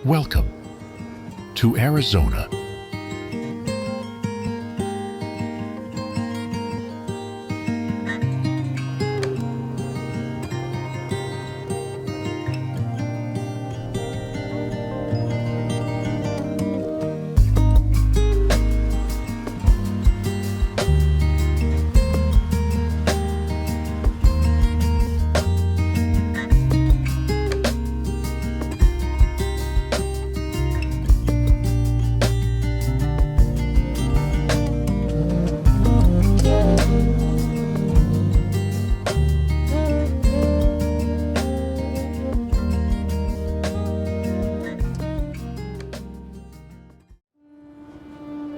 Welcome to Arizona.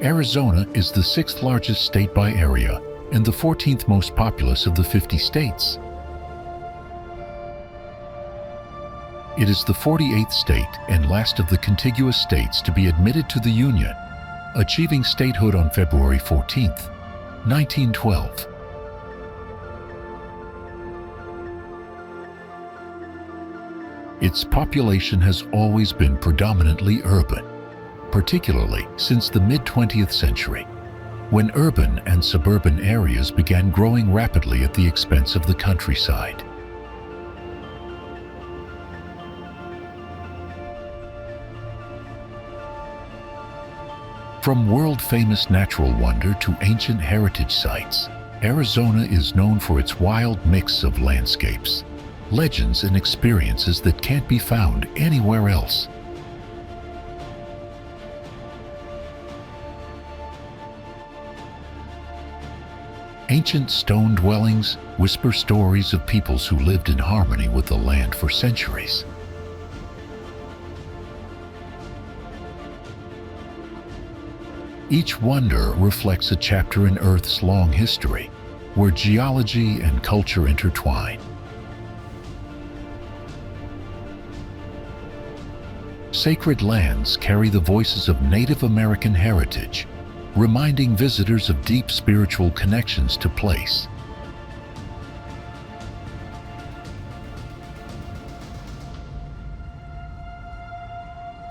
Arizona is the 6th largest state by area and the 14th most populous of the 50 states. It is the 48th state and last of the contiguous states to be admitted to the Union, achieving statehood on February 14, 1912. Its population has always been predominantly urban, particularly since the mid-20th century, when urban and suburban areas began growing rapidly at the expense of the countryside. From world-famous natural wonder to ancient heritage sites, Arizona is known for its wild mix of landscapes, legends, and experiences that can't be found anywhere else. Ancient stone dwellings whisper stories of peoples who lived in harmony with the land for centuries. Each wonder reflects a chapter in Earth's long history, where geology and culture intertwine. Sacred lands carry the voices of Native American heritage, reminding visitors of deep spiritual connections to place.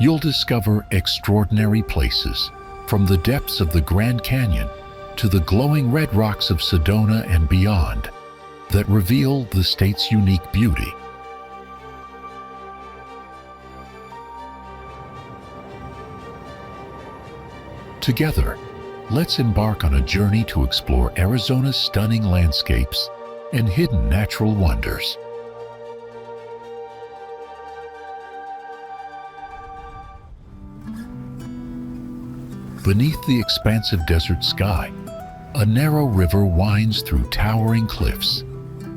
You'll discover extraordinary places, from the depths of the Grand Canyon to the glowing red rocks of Sedona and beyond, that reveal the state's unique beauty. Together, let's embark on a journey to explore Arizona's stunning landscapes and hidden natural wonders. Beneath the expansive desert sky, a narrow river winds through towering cliffs,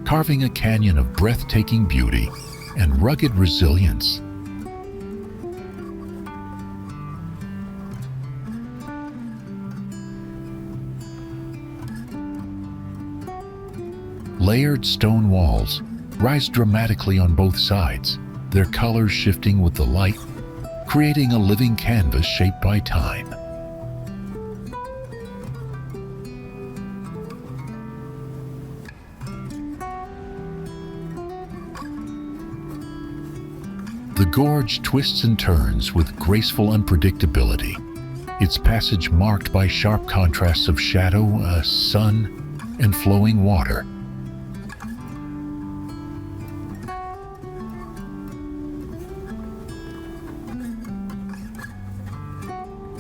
carving a canyon of breathtaking beauty and rugged resilience. Layered stone walls rise dramatically on both sides, their colors shifting with the light, creating a living canvas shaped by time. The gorge twists and turns with graceful unpredictability, its passage marked by sharp contrasts of shadow, sun, and flowing water.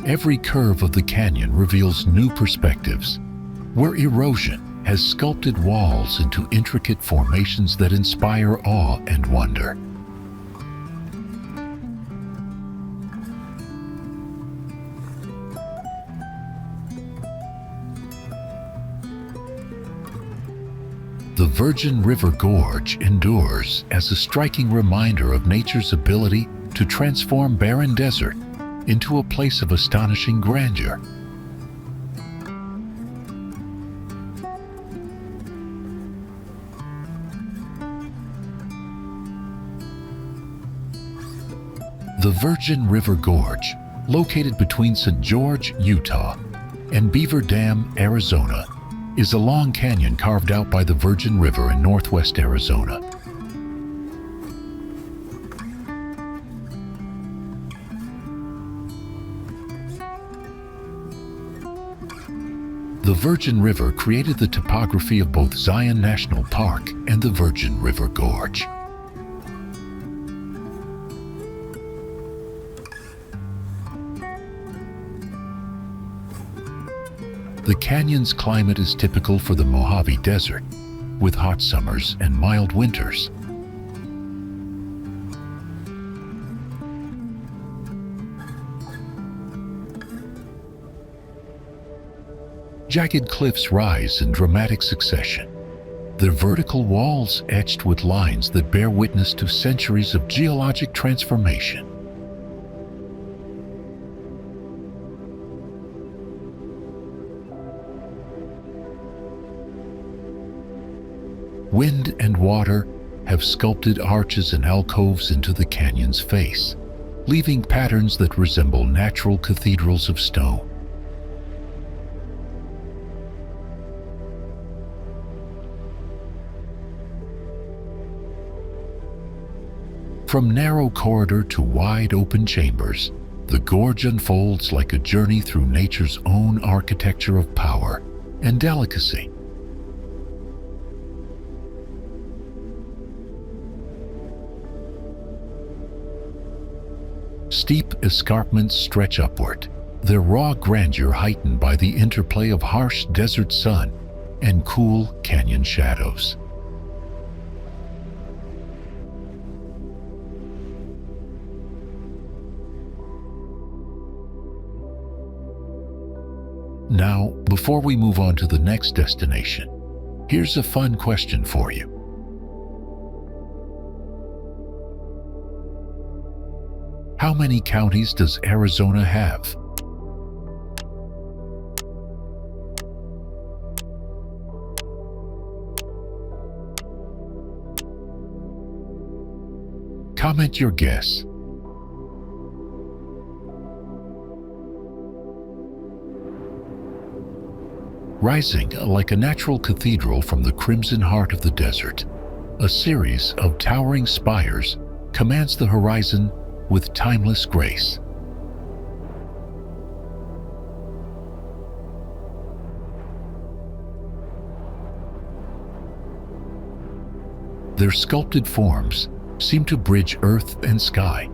Every curve of the canyon reveals new perspectives, where erosion has sculpted walls into intricate formations that inspire awe and wonder. The Virgin River Gorge endures as a striking reminder of nature's ability to transform barren desert into a place of astonishing grandeur. The Virgin River Gorge, located between St. George, Utah, and Beaver Dam, Arizona, is a long canyon carved out by the Virgin River in northwest Arizona. The Virgin River created the topography of both Zion National Park and the Virgin River Gorge. The canyon's climate is typical for the Mojave Desert, with hot summers and mild winters. Jagged cliffs rise in dramatic succession, their vertical walls etched with lines that bear witness to centuries of geologic transformation. Wind and water have sculpted arches and alcoves into the canyon's face, leaving patterns that resemble natural cathedrals of stone. From narrow corridor to wide open chambers, the gorge unfolds like a journey through nature's own architecture of power and delicacy. Steep escarpments stretch upward, their raw grandeur heightened by the interplay of harsh desert sun and cool canyon shadows. Now, before we move on to the next destination, here's a fun question for you. How many counties does Arizona have? Comment your guess. Rising like a natural cathedral from the crimson heart of the desert, a series of towering spires commands the horizon with timeless grace. Their sculpted forms seem to bridge earth and sky,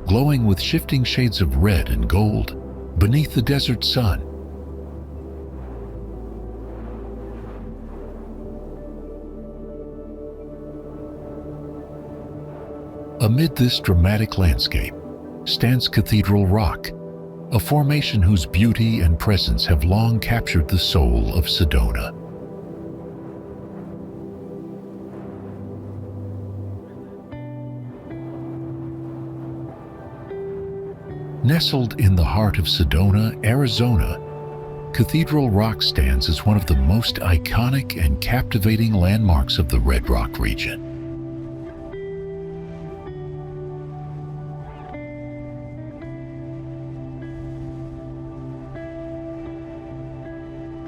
glowing with shifting shades of red and gold beneath the desert sun. Amid this dramatic landscape stands Cathedral Rock, a formation whose beauty and presence have long captured the soul of Sedona. Nestled in the heart of Sedona, Arizona, Cathedral Rock stands as one of the most iconic and captivating landmarks of the Red Rock region.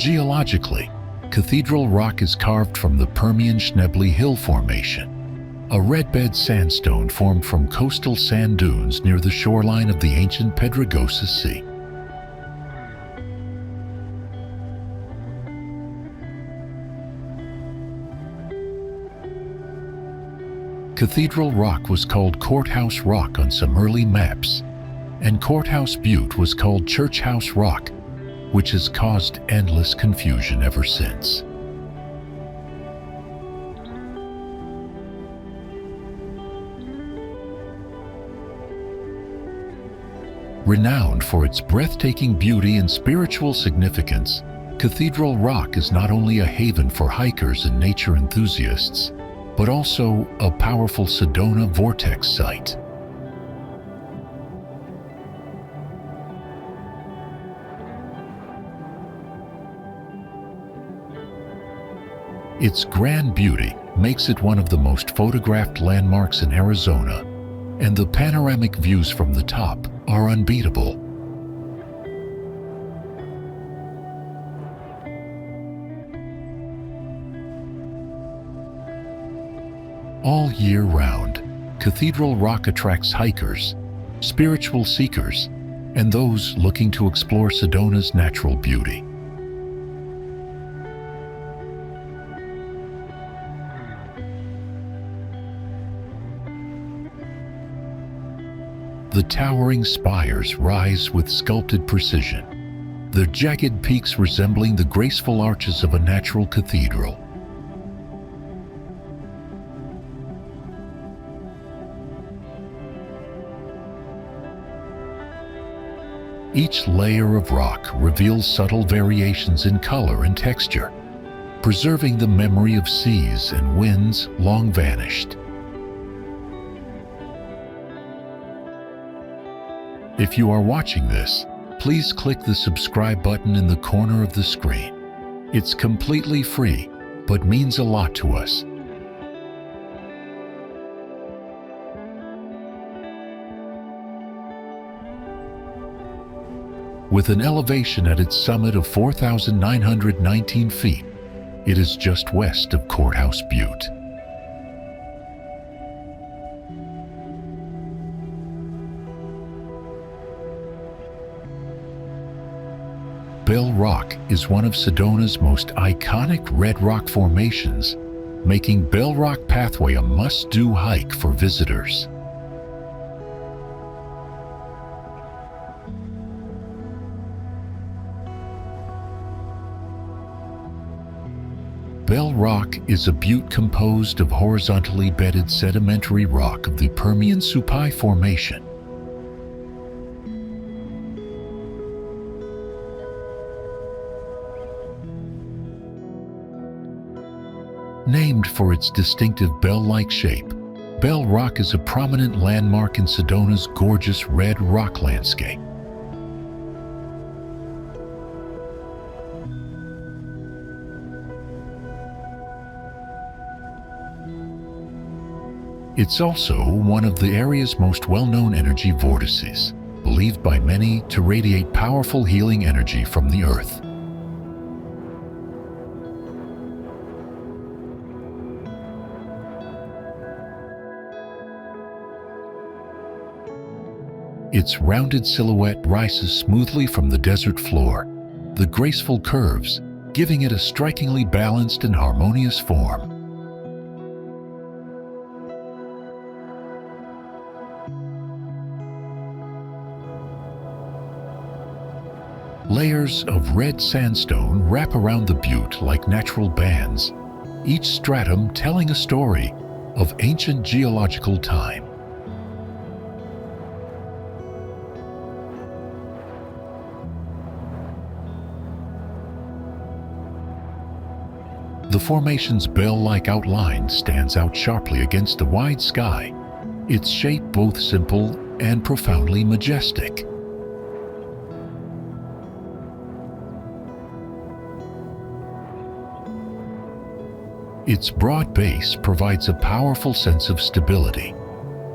Geologically, Cathedral Rock is carved from the Permian Schnebly Hill Formation, a red-bed sandstone formed from coastal sand dunes near the shoreline of the ancient Pedregosa Sea. Cathedral Rock was called Courthouse Rock on some early maps, and Courthouse Butte was called Church House Rock, which has caused endless confusion ever since. Renowned for its breathtaking beauty and spiritual significance, Cathedral Rock is not only a haven for hikers and nature enthusiasts, but also a powerful Sedona vortex site. Its grand beauty makes it one of the most photographed landmarks in Arizona, and the panoramic views from the top are unbeatable. All year round, Cathedral Rock attracts hikers, spiritual seekers, and those looking to explore Sedona's natural beauty. The towering spires rise with sculpted precision, their jagged peaks resembling the graceful arches of a natural cathedral. Each layer of rock reveals subtle variations in color and texture, preserving the memory of seas and winds long vanished. If you are watching this, please click the subscribe button in the corner of the screen. It's completely free, but means a lot to us. With an elevation at its summit of 4,919 feet, it is just west of Courthouse Butte. Bell Rock is one of Sedona's most iconic red rock formations, making Bell Rock Pathway a must-do hike for visitors. Bell Rock is a butte composed of horizontally bedded sedimentary rock of the Permian-Supai Formation. Named for its distinctive bell-like shape, Bell Rock is a prominent landmark in Sedona's gorgeous red rock landscape. It's also one of the area's most well-known energy vortices, believed by many to radiate powerful healing energy from the Earth. Its rounded silhouette rises smoothly from the desert floor, the graceful curves giving it a strikingly balanced and harmonious form. Layers of red sandstone wrap around the butte like natural bands, each stratum telling a story of ancient geological time. The formation's bell-like outline stands out sharply against the wide sky, its shape both simple and profoundly majestic. Its broad base provides a powerful sense of stability,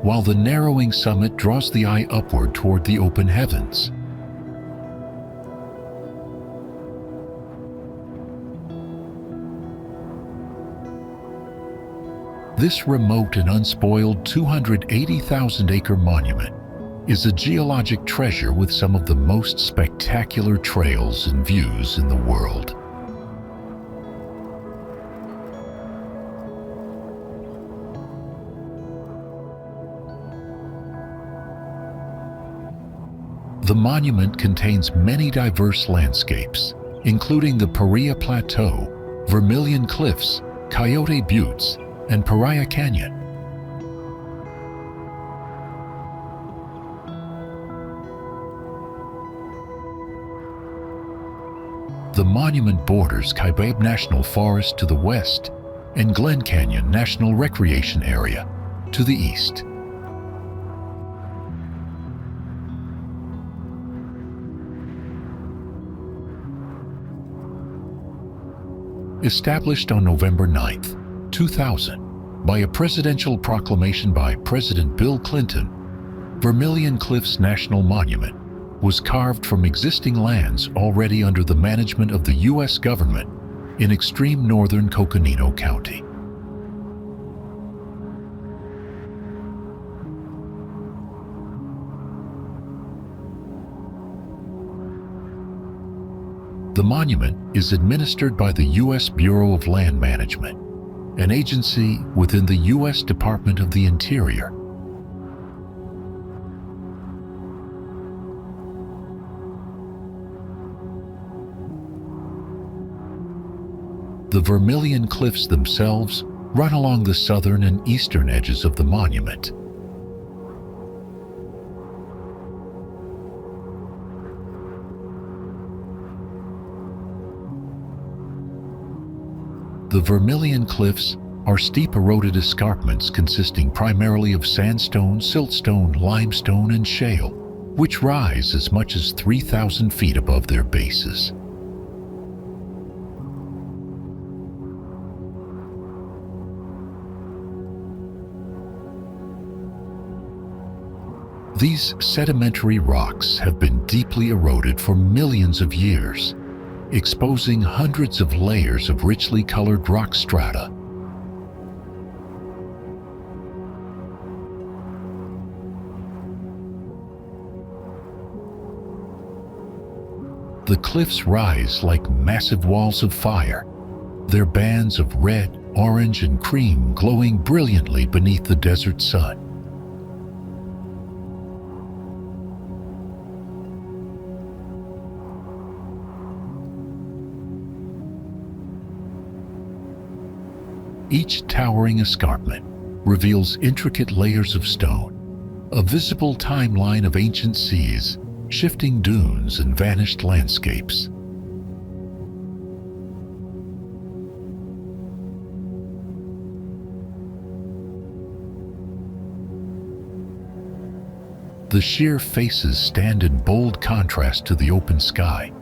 while the narrowing summit draws the eye upward toward the open heavens. This remote and unspoiled 280,000-acre monument is a geologic treasure with some of the most spectacular trails and views in the world. The monument contains many diverse landscapes, including the Paria Plateau, Vermilion Cliffs, Coyote Buttes, and Paria Canyon. The monument borders Kaibab National Forest to the west and Glen Canyon National Recreation Area to the east. Established on November 9th, 2000, by a presidential proclamation by President Bill Clinton, Vermilion Cliffs National Monument was carved from existing lands already under the management of the U.S. government in extreme northern Coconino County. The monument is administered by the U.S. Bureau of Land Management, an agency within the U.S. Department of the Interior. The Vermilion cliffs themselves run along the southern and eastern edges of the monument. The Vermilion cliffs are steep eroded escarpments consisting primarily of sandstone, siltstone, limestone, and shale, which rise as much as 3,000 feet above their bases. These sedimentary rocks have been deeply eroded for millions of years, exposing hundreds of layers of richly colored rock strata. The cliffs rise like massive walls of fire, their bands of red, orange, and cream glowing brilliantly beneath the desert sun. Each towering escarpment reveals intricate layers of stone, a visible timeline of ancient seas, shifting dunes, and vanished landscapes. The sheer faces stand in bold contrast to the open sky,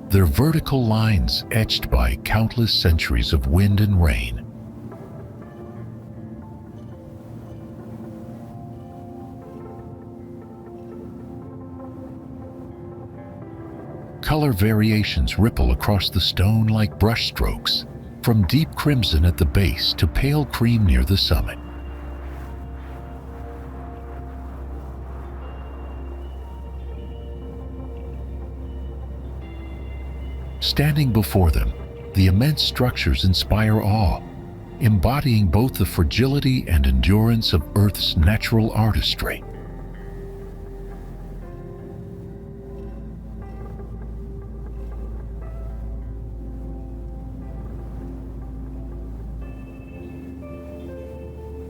their vertical lines etched by countless centuries of wind and rain. Color variations ripple across the stone like brushstrokes, from deep crimson at the base to pale cream near the summit. Standing before them, the immense structures inspire awe, embodying both the fragility and endurance of Earth's natural artistry.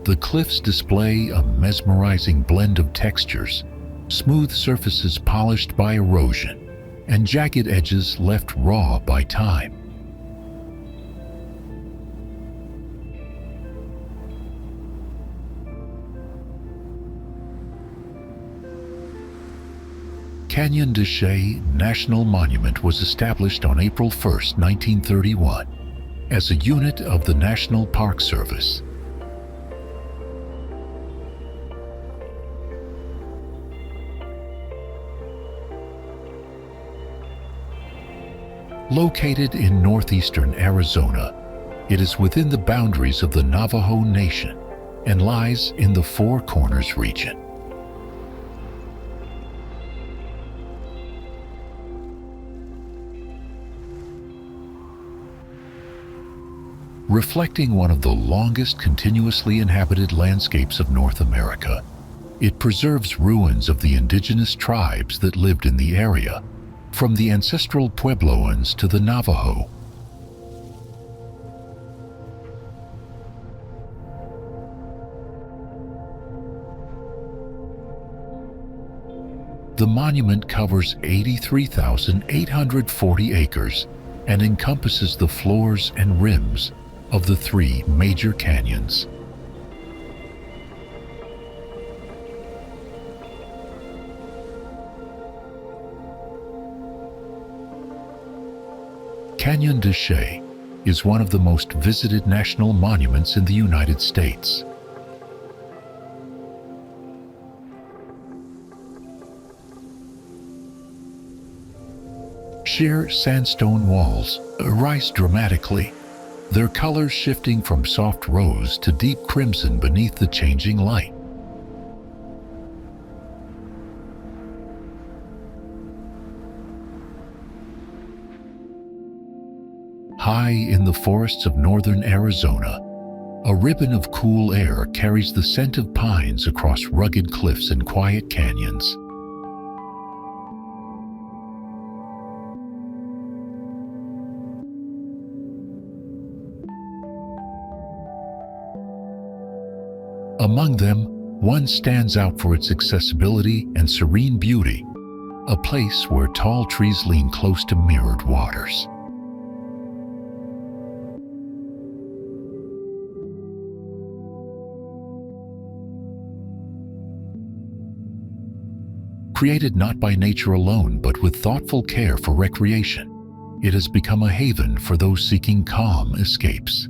The cliffs display a mesmerizing blend of textures, smooth surfaces polished by erosion, and jagged edges left raw by time. Canyon de Chelly National Monument was established on April 1, 1931, as a unit of the National Park Service. Located in northeastern Arizona, it is within the boundaries of the Navajo Nation and lies in the Four Corners region. Reflecting one of the longest continuously inhabited landscapes of North America, it preserves ruins of the indigenous tribes that lived in the area, from the ancestral Puebloans to the Navajo. The monument covers 83,840 acres and encompasses the floors and rims of the three major canyons. Canyon de Chelly is one of the most visited national monuments in the United States. Sheer sandstone walls rise dramatically, their colors shifting from soft rose to deep crimson beneath the changing light. High in the forests of northern Arizona, a ribbon of cool air carries the scent of pines across rugged cliffs and quiet canyons. Among them, one stands out for its accessibility and serene beauty, a place where tall trees lean close to mirrored waters. Created not by nature alone, but with thoughtful care for recreation, it has become a haven for those seeking calm escapes.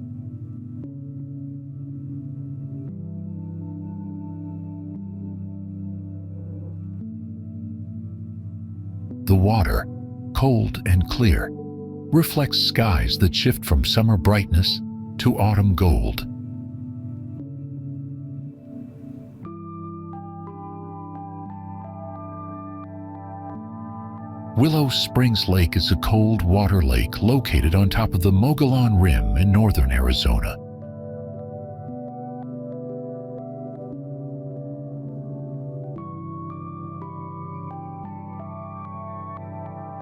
The water, cold and clear, reflects skies that shift from summer brightness to autumn gold. Willow Springs Lake is a cold water lake located on top of the Mogollon Rim in northern Arizona.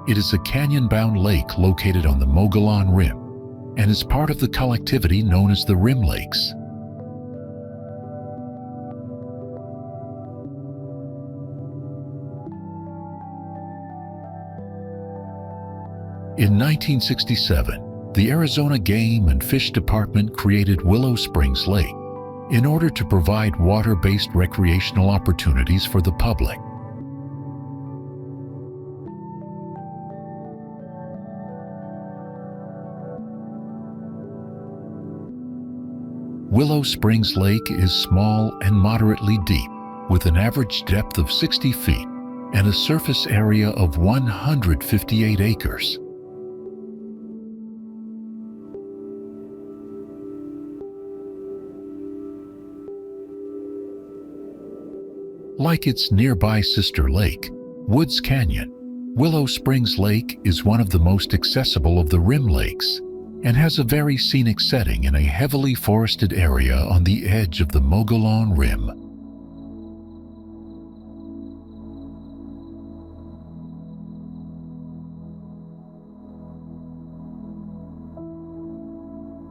It is a canyon-bound lake located on the Mogollon Rim and is part of the collectivity known as the Rim Lakes. In 1967, the Arizona Game and Fish Department created Willow Springs Lake in order to provide water-based recreational opportunities for the public. Willow Springs Lake is small and moderately deep, with an average depth of 60 feet and a surface area of 158 acres. Like its nearby sister lake, Woods Canyon, Willow Springs Lake is one of the most accessible of the Rim Lakes and has a very scenic setting in a heavily forested area on the edge of the Mogollon Rim.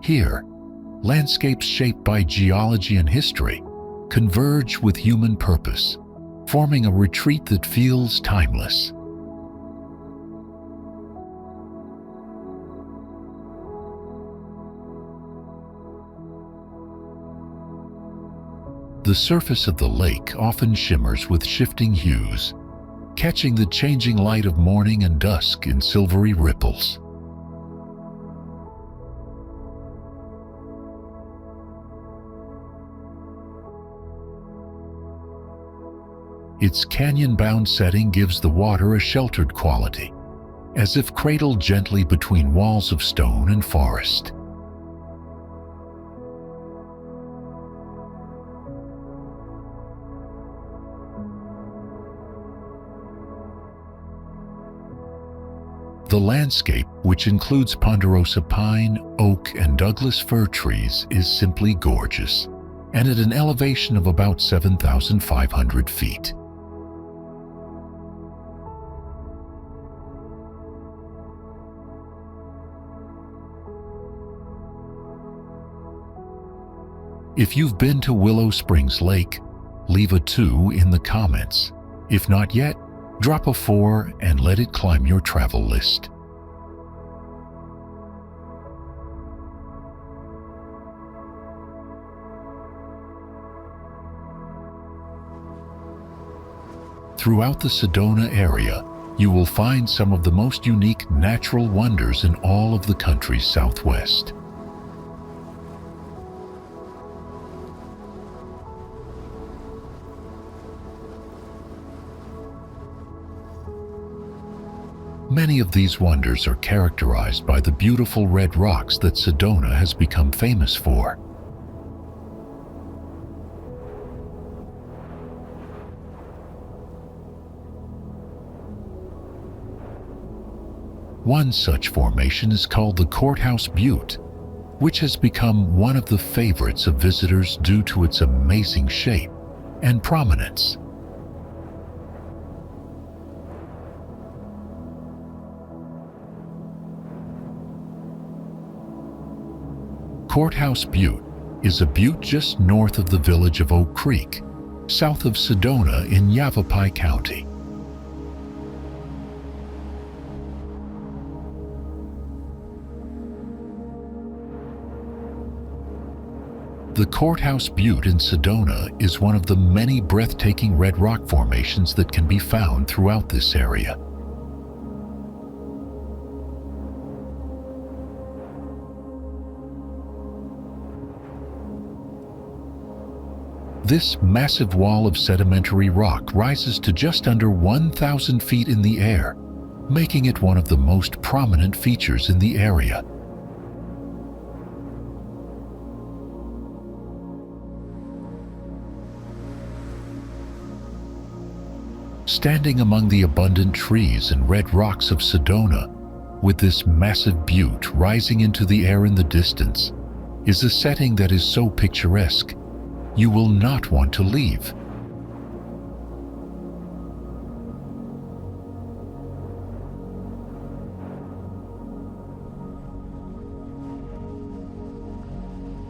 Here, landscapes shaped by geology and history converge with human purpose, forming a retreat that feels timeless. The surface of the lake often shimmers with shifting hues, catching the changing light of morning and dusk in silvery ripples. Its canyon-bound setting gives the water a sheltered quality, as if cradled gently between walls of stone and forest. The landscape, which includes ponderosa pine, oak, and Douglas fir trees, is simply gorgeous, and at an elevation of about 7,500 feet. If you've been to Willow Springs Lake, leave a 2 in the comments. If not yet, drop a 4 and let it climb your travel list. Throughout the Sedona area, you will find some of the most unique natural wonders in all of the country's southwest. Many of these wonders are characterized by the beautiful red rocks that Sedona has become famous for. One such formation is called the Courthouse Butte, which has become one of the favorites of visitors due to its amazing shape and prominence. Courthouse Butte is a butte just north of the village of Oak Creek, south of Sedona in Yavapai County. The Courthouse Butte in Sedona is one of the many breathtaking red rock formations that can be found throughout this area. This massive wall of sedimentary rock rises to just under 1,000 feet in the air, making it one of the most prominent features in the area. Standing among the abundant trees and red rocks of Sedona, with this massive butte rising into the air in the distance, is a setting that is so picturesque you will not want to leave.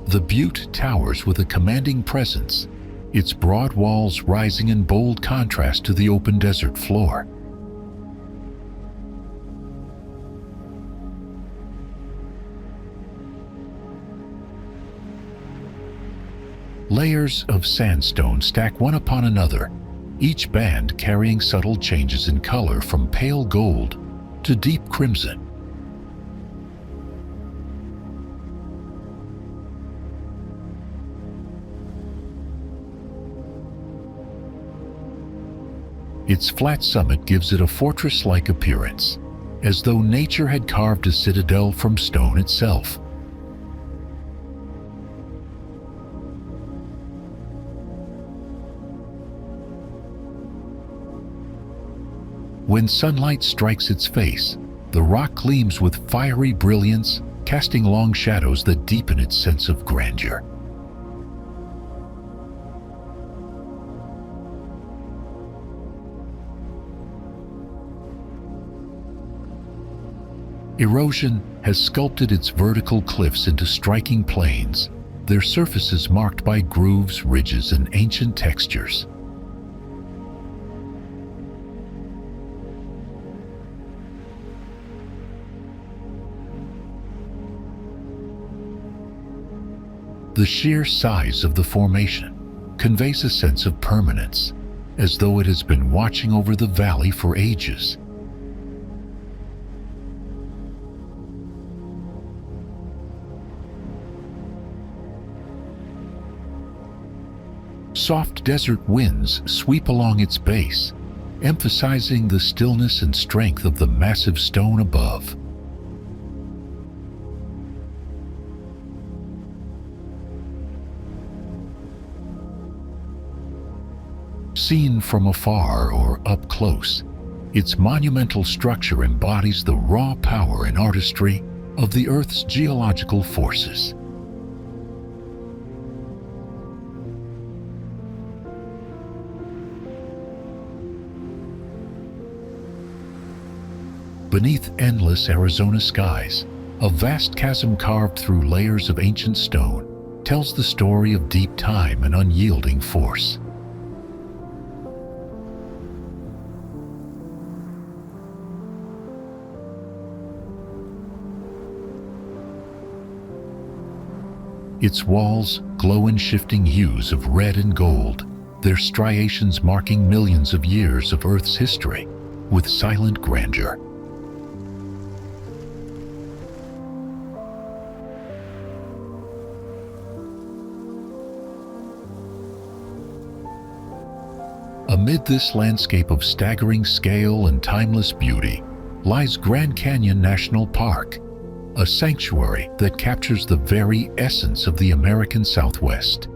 The butte towers with a commanding presence, its broad walls rising in bold contrast to the open desert floor. Layers of sandstone stack one upon another, each band carrying subtle changes in color from pale gold to deep crimson. Its flat summit gives it a fortress-like appearance, as though nature had carved a citadel from stone itself. When sunlight strikes its face, the rock gleams with fiery brilliance, casting long shadows that deepen its sense of grandeur. Erosion has sculpted its vertical cliffs into striking plains, their surfaces marked by grooves, ridges, and ancient textures. The sheer size of the formation conveys a sense of permanence, as though it has been watching over the valley for ages. Soft desert winds sweep along its base, emphasizing the stillness and strength of the massive stone above. Seen from afar or up close, its monumental structure embodies the raw power and artistry of the Earth's geological forces. Beneath endless Arizona skies, a vast chasm carved through layers of ancient stone tells the story of deep time and unyielding force. Its walls glow in shifting hues of red and gold, their striations marking millions of years of Earth's history with silent grandeur. Amid this landscape of staggering scale and timeless beauty lies Glen Canyon National Park, a sanctuary that captures the very essence of the American Southwest.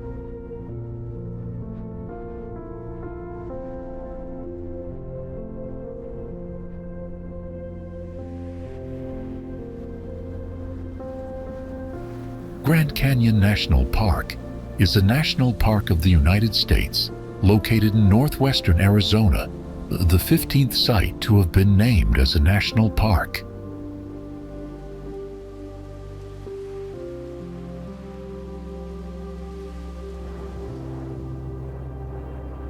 Glen Canyon National Park is a national park of the United States located in northwestern Arizona, the 15th site to have been named as a national park.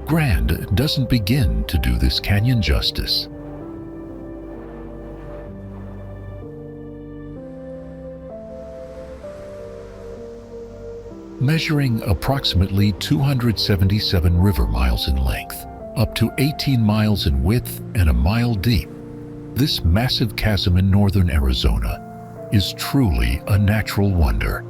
Grand doesn't begin to do this canyon justice. Measuring approximately 277 river miles in length, up to 18 miles in width and a mile deep, this massive chasm in northern Arizona is truly a natural wonder.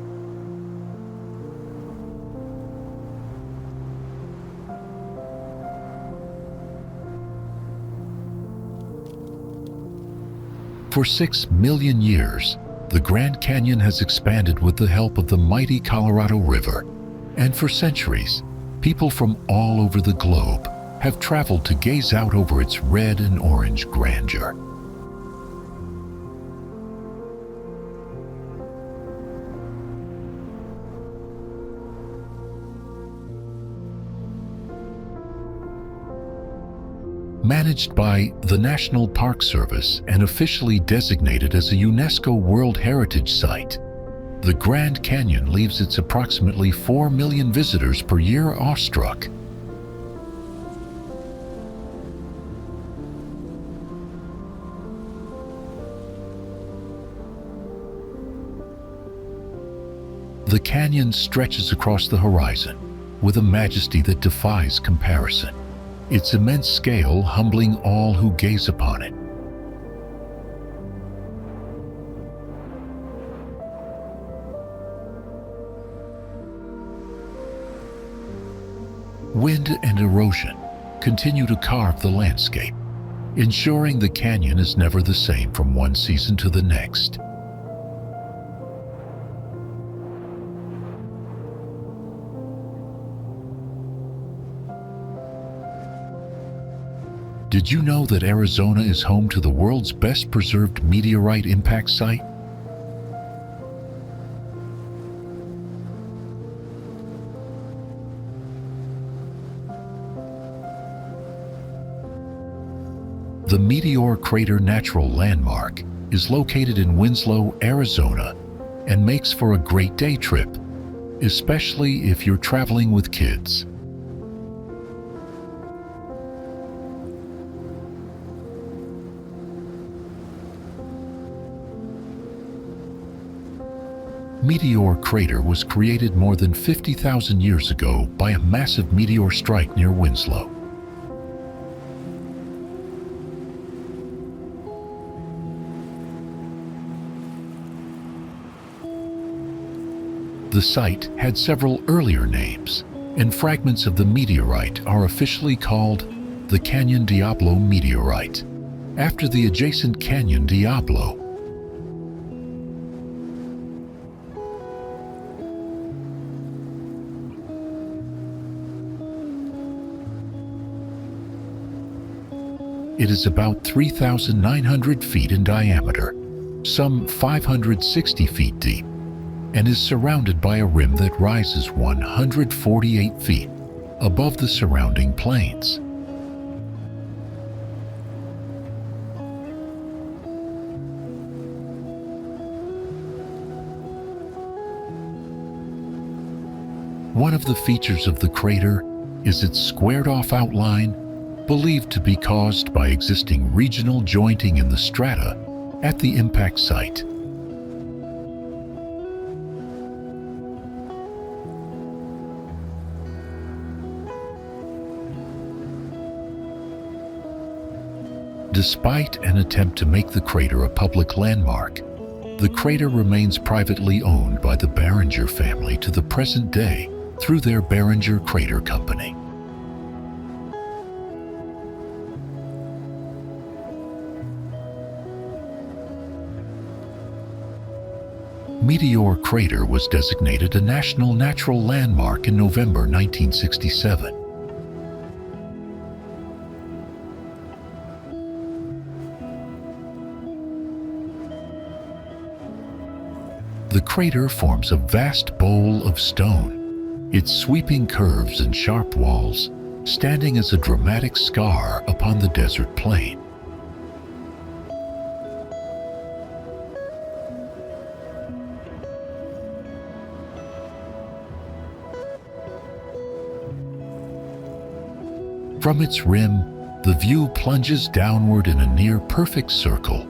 For 6 million years, the Grand Canyon has expanded with the help of the mighty Colorado River, and for centuries, people from all over the globe have traveled to gaze out over its red and orange grandeur. Managed by the National Park Service and officially designated as a UNESCO World Heritage Site, the Grand Canyon leaves its approximately 4 million visitors per year awestruck. The canyon stretches across the horizon with a majesty that defies comparison, its immense scale humbling all who gaze upon it. Wind and erosion continue to carve the landscape, ensuring the canyon is never the same from one season to the next. Did you know that Arizona is home to the world's best preserved meteorite impact site? The Meteor Crater Natural Landmark is located in Winslow, Arizona, and makes for a great day trip, especially if you're traveling with kids. Meteor Crater was created more than 50,000 years ago by a massive meteor strike near Winslow. The site had several earlier names, and fragments of the meteorite are officially called the Canyon Diablo meteorite, after the adjacent Canyon Diablo. It is about 3,900 feet in diameter, some 560 feet deep, and is surrounded by a rim that rises 148 feet above the surrounding plains. One of the features of the crater is its squared-off outline, believed to be caused by existing regional jointing in the strata at the impact site. Despite an attempt to make the crater a public landmark, the crater remains privately owned by the Barringer family to the present day through their Barringer Crater Company. Meteor Crater was designated a National Natural Landmark in November 1967. The crater forms a vast bowl of stone, its sweeping curves and sharp walls standing as a dramatic scar upon the desert plain. From its rim, the view plunges downward in a near-perfect circle,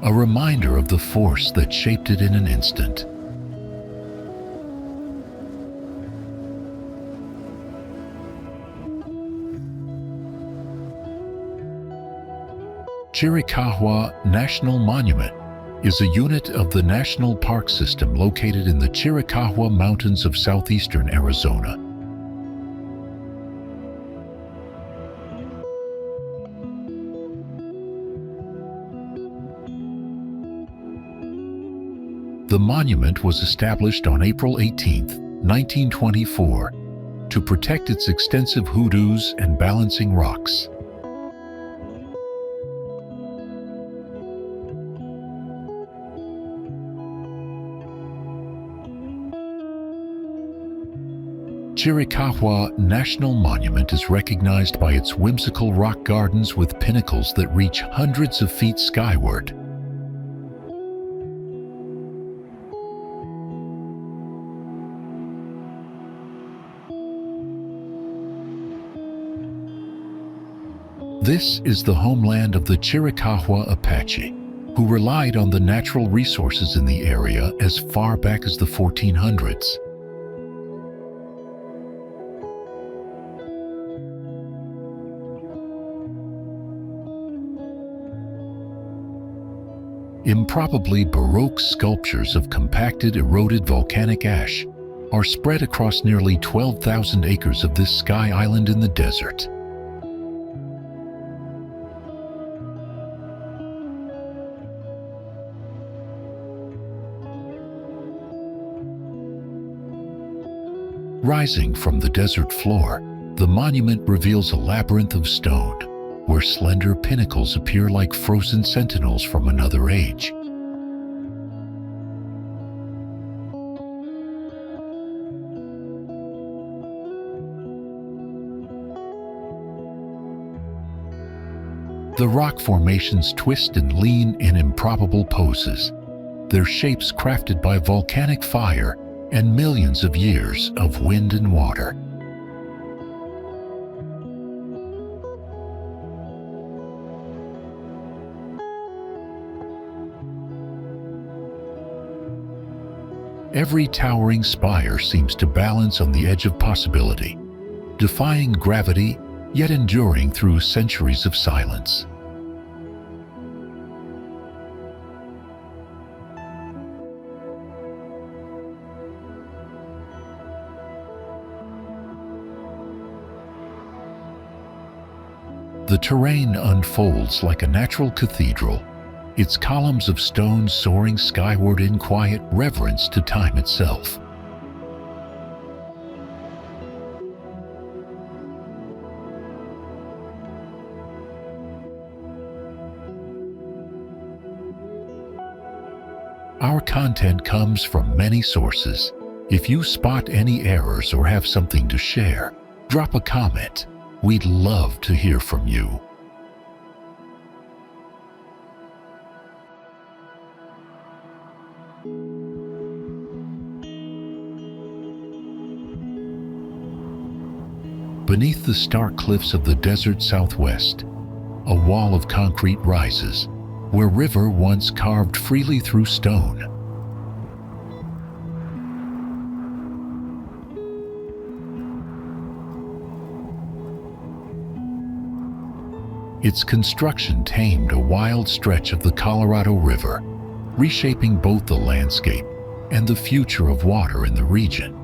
a reminder of the force that shaped it in an instant. Chiricahua National Monument is a unit of the National Park System located in the Chiricahua Mountains of southeastern Arizona. The monument was established on April 18, 1924, to protect its extensive hoodoos and balancing rocks. Chiricahua National Monument is recognized by its whimsical rock gardens with pinnacles that reach hundreds of feet skyward. This is the homeland of the Chiricahua Apache, who relied on the natural resources in the area as far back as the 1400s. Improbably Baroque sculptures of compacted, eroded volcanic ash are spread across nearly 12,000 acres of this sky island in the desert. Rising from the desert floor, the monument reveals a labyrinth of stone, where slender pinnacles appear like frozen sentinels from another age. The rock formations twist and lean in improbable poses, their shapes crafted by volcanic fire and millions of years of wind and water. Every towering spire seems to balance on the edge of possibility, defying gravity yet enduring through centuries of silence. The terrain unfolds like a natural cathedral, its columns of stone soaring skyward in quiet reverence to time itself. Our content comes from many sources. If you spot any errors or have something to share, drop a comment. We'd love to hear from you. Beneath the stark cliffs of the desert southwest, a wall of concrete rises, where river once carved freely through stone. Its construction tamed a wild stretch of the Colorado River, reshaping both the landscape and the future of water in the region.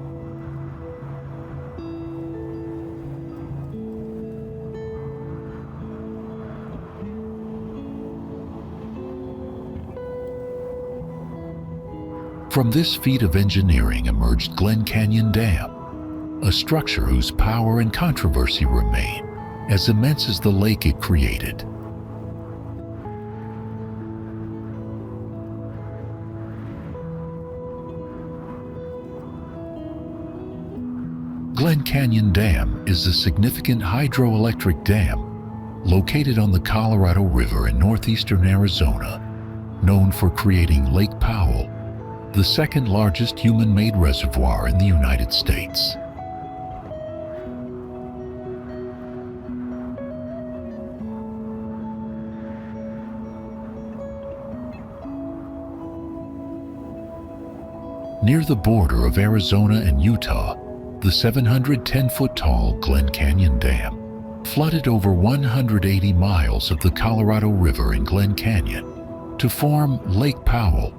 From this feat of engineering emerged Glen Canyon Dam, a structure whose power and controversy remain as immense as the lake it created. Glen Canyon Dam is a significant hydroelectric dam located on the Colorado River in northeastern Arizona, known for creating Lake Powell, the second largest human-made reservoir in the United States. Near the border of Arizona and Utah, the 710-foot-tall Glen Canyon Dam flooded over 180 miles of the Colorado River in Glen Canyon to form Lake Powell.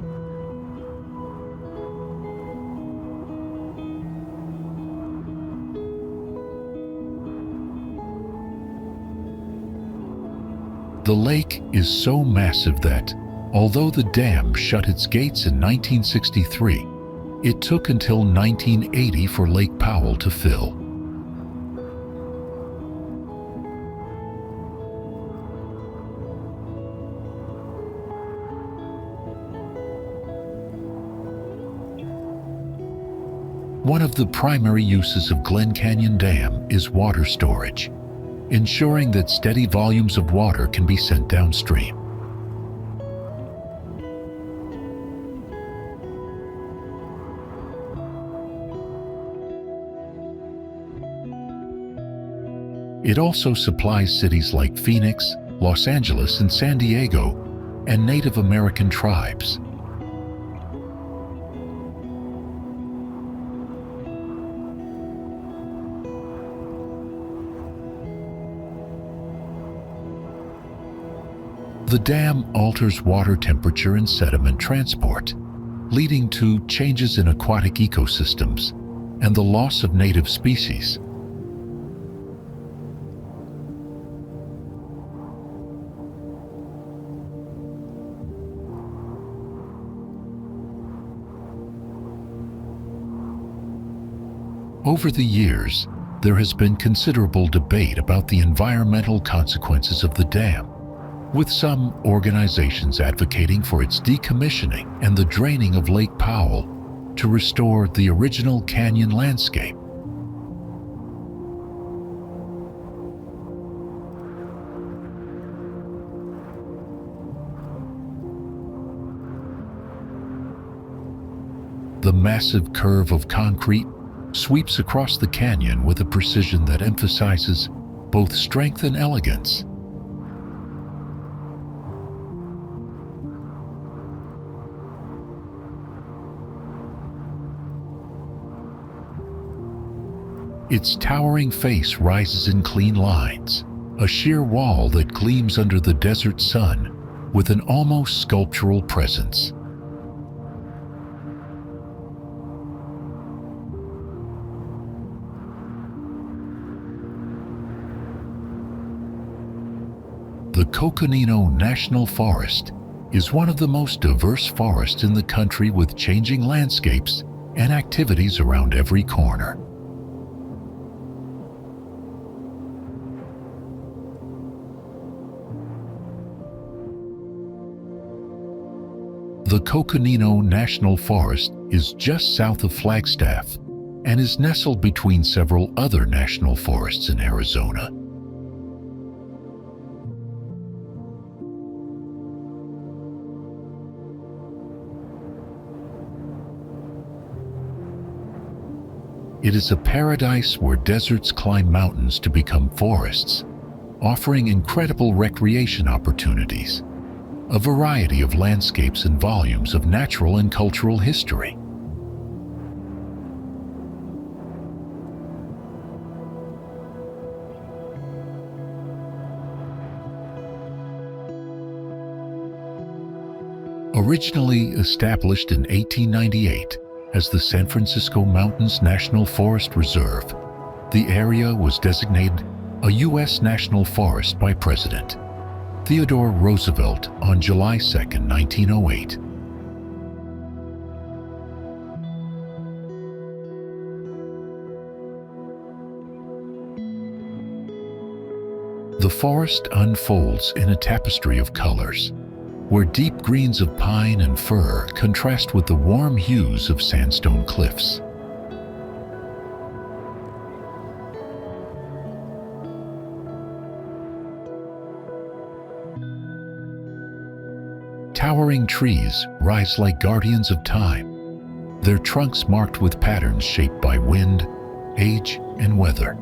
The lake is so massive that, although the dam shut its gates in 1963, it took until 1980 for Lake Powell to fill. One of the primary uses of Glen Canyon Dam is water storage, ensuring that steady volumes of water can be sent downstream. It also supplies cities like Phoenix, Los Angeles, and San Diego, and Native American tribes. The dam alters water temperature and sediment transport, leading to changes in aquatic ecosystems and the loss of native species. Over the years, there has been considerable debate about the environmental consequences of the dam, with some organizations advocating for its decommissioning and the draining of Lake Powell to restore the original canyon landscape. The massive curve of concrete sweeps across the canyon with a precision that emphasizes both strength and elegance. Its towering face rises in clean lines, a sheer wall that gleams under the desert sun with an almost sculptural presence. The Coconino National Forest is one of the most diverse forests in the country, with changing landscapes and activities around every corner. The Coconino National Forest is just south of Flagstaff and is nestled between several other national forests in Arizona. It is a paradise where deserts climb mountains to become forests, offering incredible recreation opportunities, a variety of landscapes and volumes of natural and cultural history. Originally established in 1898 as the San Francisco Mountains National Forest Reserve, the area was designated a U.S. National Forest by President Theodore Roosevelt on July 2, 1908. The forest unfolds in a tapestry of colors, where deep greens of pine and fir contrast with the warm hues of sandstone cliffs. Towering trees rise like guardians of time, their trunks marked with patterns shaped by wind, age, and weather.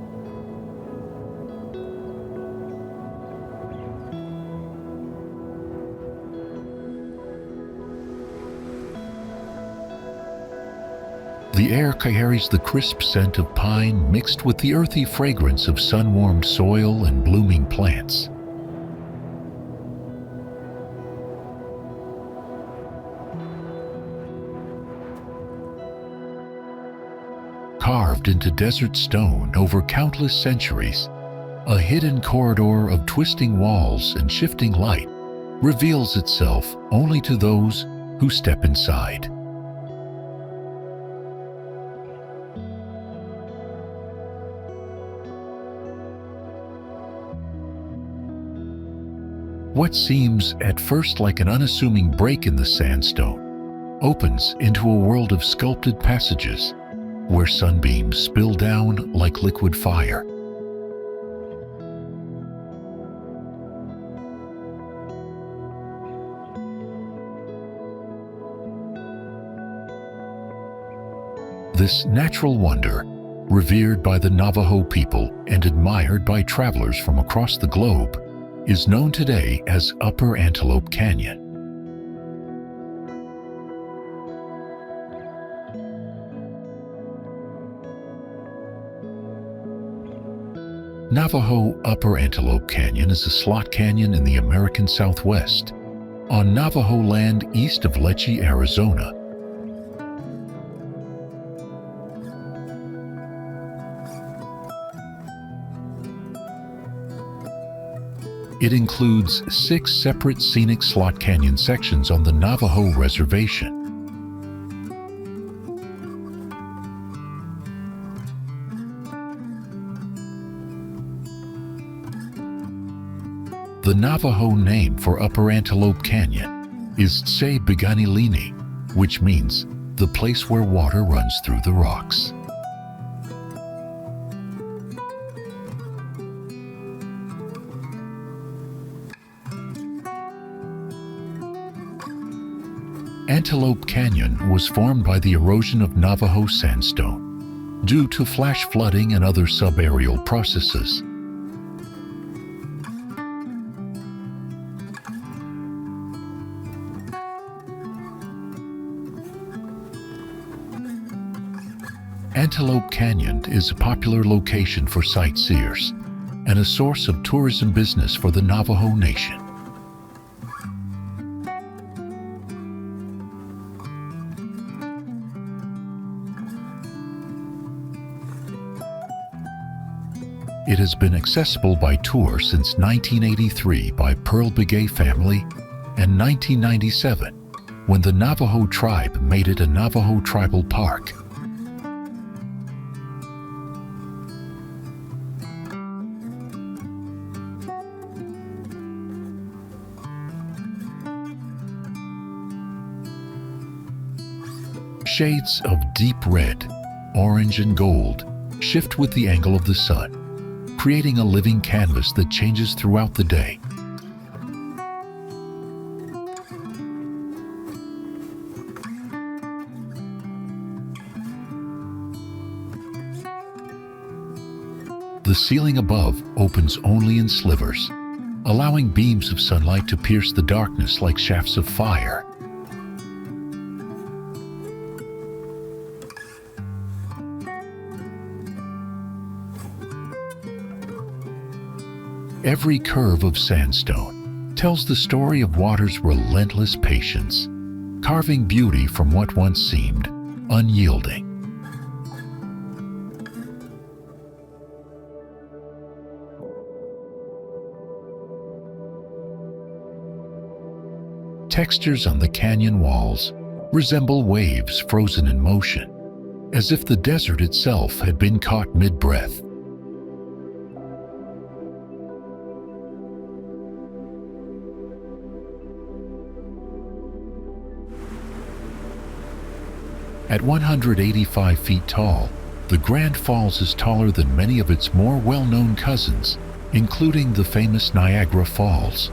The air carries the crisp scent of pine mixed with the earthy fragrance of sun-warmed soil and blooming plants. Carved into desert stone over countless centuries, a hidden corridor of twisting walls and shifting light reveals itself only to those who step inside. What seems at first like an unassuming break in the sandstone opens into a world of sculpted passages where sunbeams spill down like liquid fire. This natural wonder, revered by the Navajo people and admired by travelers from across the globe, is known today as Upper Antelope Canyon. Navajo Upper Antelope Canyon is a slot canyon in the American Southwest, on Navajo land east of Lecce, Arizona. It includes 6 separate scenic slot canyon sections on the Navajo Reservation. The Navajo name for Upper Antelope Canyon is Tse Biganilini, which means the place where water runs through the rocks. Antelope Canyon was formed by the erosion of Navajo sandstone due to flash flooding and other subaerial processes. Antelope Canyon is a popular location for sightseers and a source of tourism business for the Navajo Nation. It has been accessible by tour since 1983 by Pearl Begay family and 1997, when the Navajo tribe made it a Navajo Tribal Park. Shades of deep red, orange, and gold shift with the angle of the sun, creating a living canvas that changes throughout the day. The ceiling above opens only in slivers, allowing beams of sunlight to pierce the darkness like shafts of fire. Every curve of sandstone tells the story of water's relentless patience, carving beauty from what once seemed unyielding. Textures on the canyon walls resemble waves frozen in motion, as if the desert itself had been caught mid-breath. At 185 feet tall, the Grand Falls is taller than many of its more well-known cousins, including the famous Niagara Falls.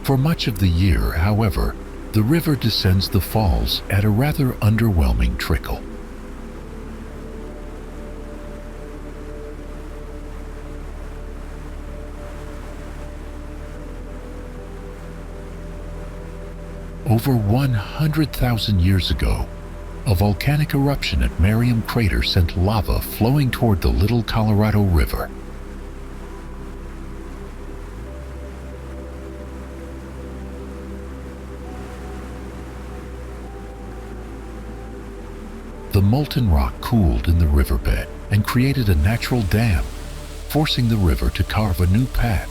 For much of the year, however, the river descends the falls at a rather underwhelming trickle. Over 100,000 years ago, a volcanic eruption at Meteor Crater sent lava flowing toward the Little Colorado River. The molten rock cooled in the riverbed and created a natural dam, forcing the river to carve a new path.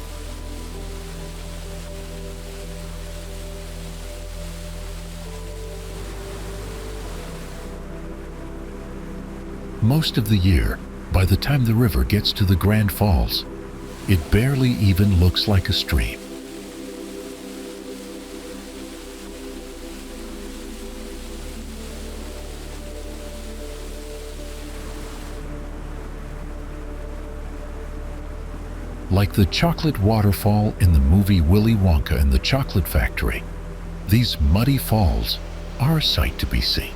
Most of the year, by the time the river gets to the Grand Falls, it barely even looks like a stream. Like the chocolate waterfall in the movie Willy Wonka and the Chocolate Factory, these muddy falls are a sight to be seen.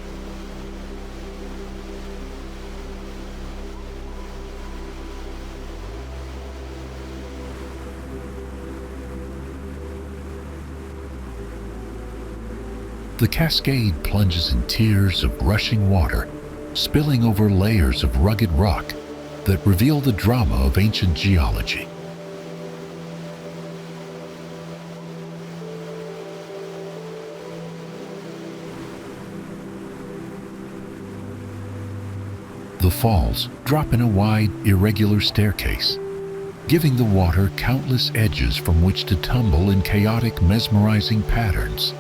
The cascade plunges in tiers of rushing water, spilling over layers of rugged rock that reveal the drama of ancient geology. The falls drop in a wide, irregular staircase, giving the water countless edges from which to tumble in chaotic, mesmerizing patterns.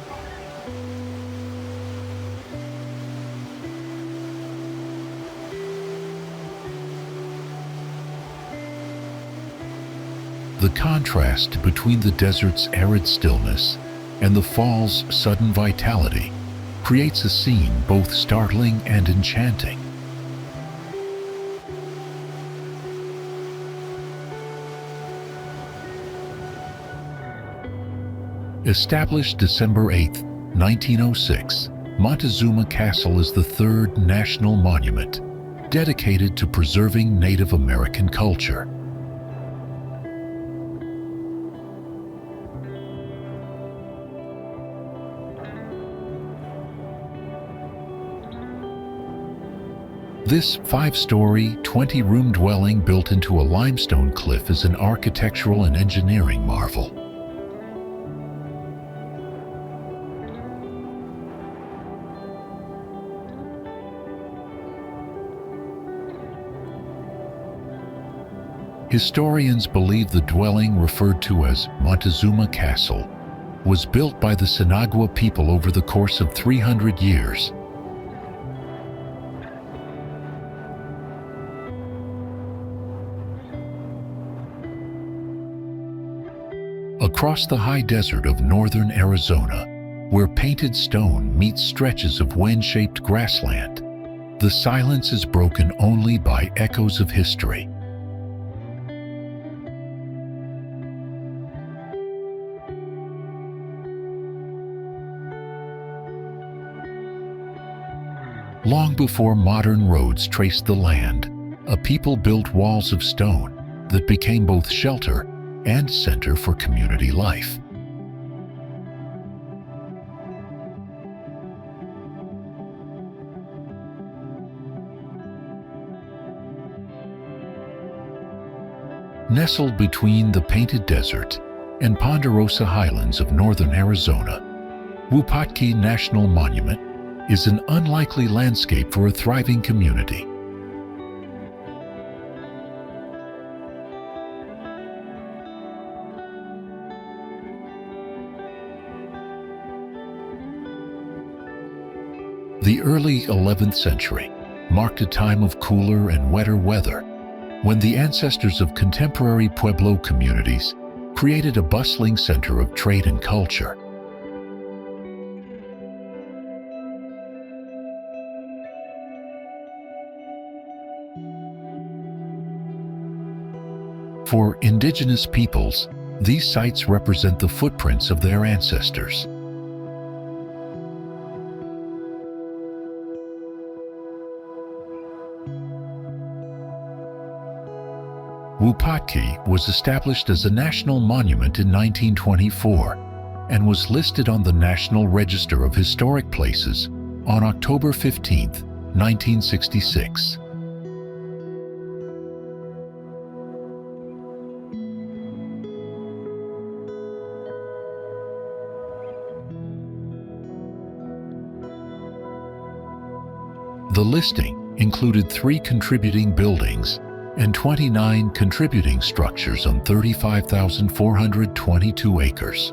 The contrast between the desert's arid stillness and the fall's sudden vitality creates a scene both startling and enchanting. Established December 8, 1906, Montezuma Castle is the third national monument dedicated to preserving Native American culture. This 5-story, 20-room dwelling built into a limestone cliff is an architectural and engineering marvel. Historians believe the dwelling, referred to as Montezuma Castle, was built by the Sinagua people over the course of 300 years. Across the high desert of northern Arizona, where painted stone meets stretches of wen-shaped grassland, the silence is broken only by echoes of history. Long before modern roads traced the land, a people built walls of stone that became both shelter and center for community life. Nestled between the Painted Desert and Ponderosa Highlands of northern Arizona, Wupatki National Monument is an unlikely landscape for a thriving community. The early 11th century marked a time of cooler and wetter weather, when the ancestors of contemporary Pueblo communities created a bustling center of trade and culture. For indigenous peoples, these sites represent the footprints of their ancestors. Wupatki was established as a national monument in 1924, and was listed on the National Register of Historic Places on October 15, 1966. The listing included 3 contributing buildings and 29 contributing structures on 35,422 acres.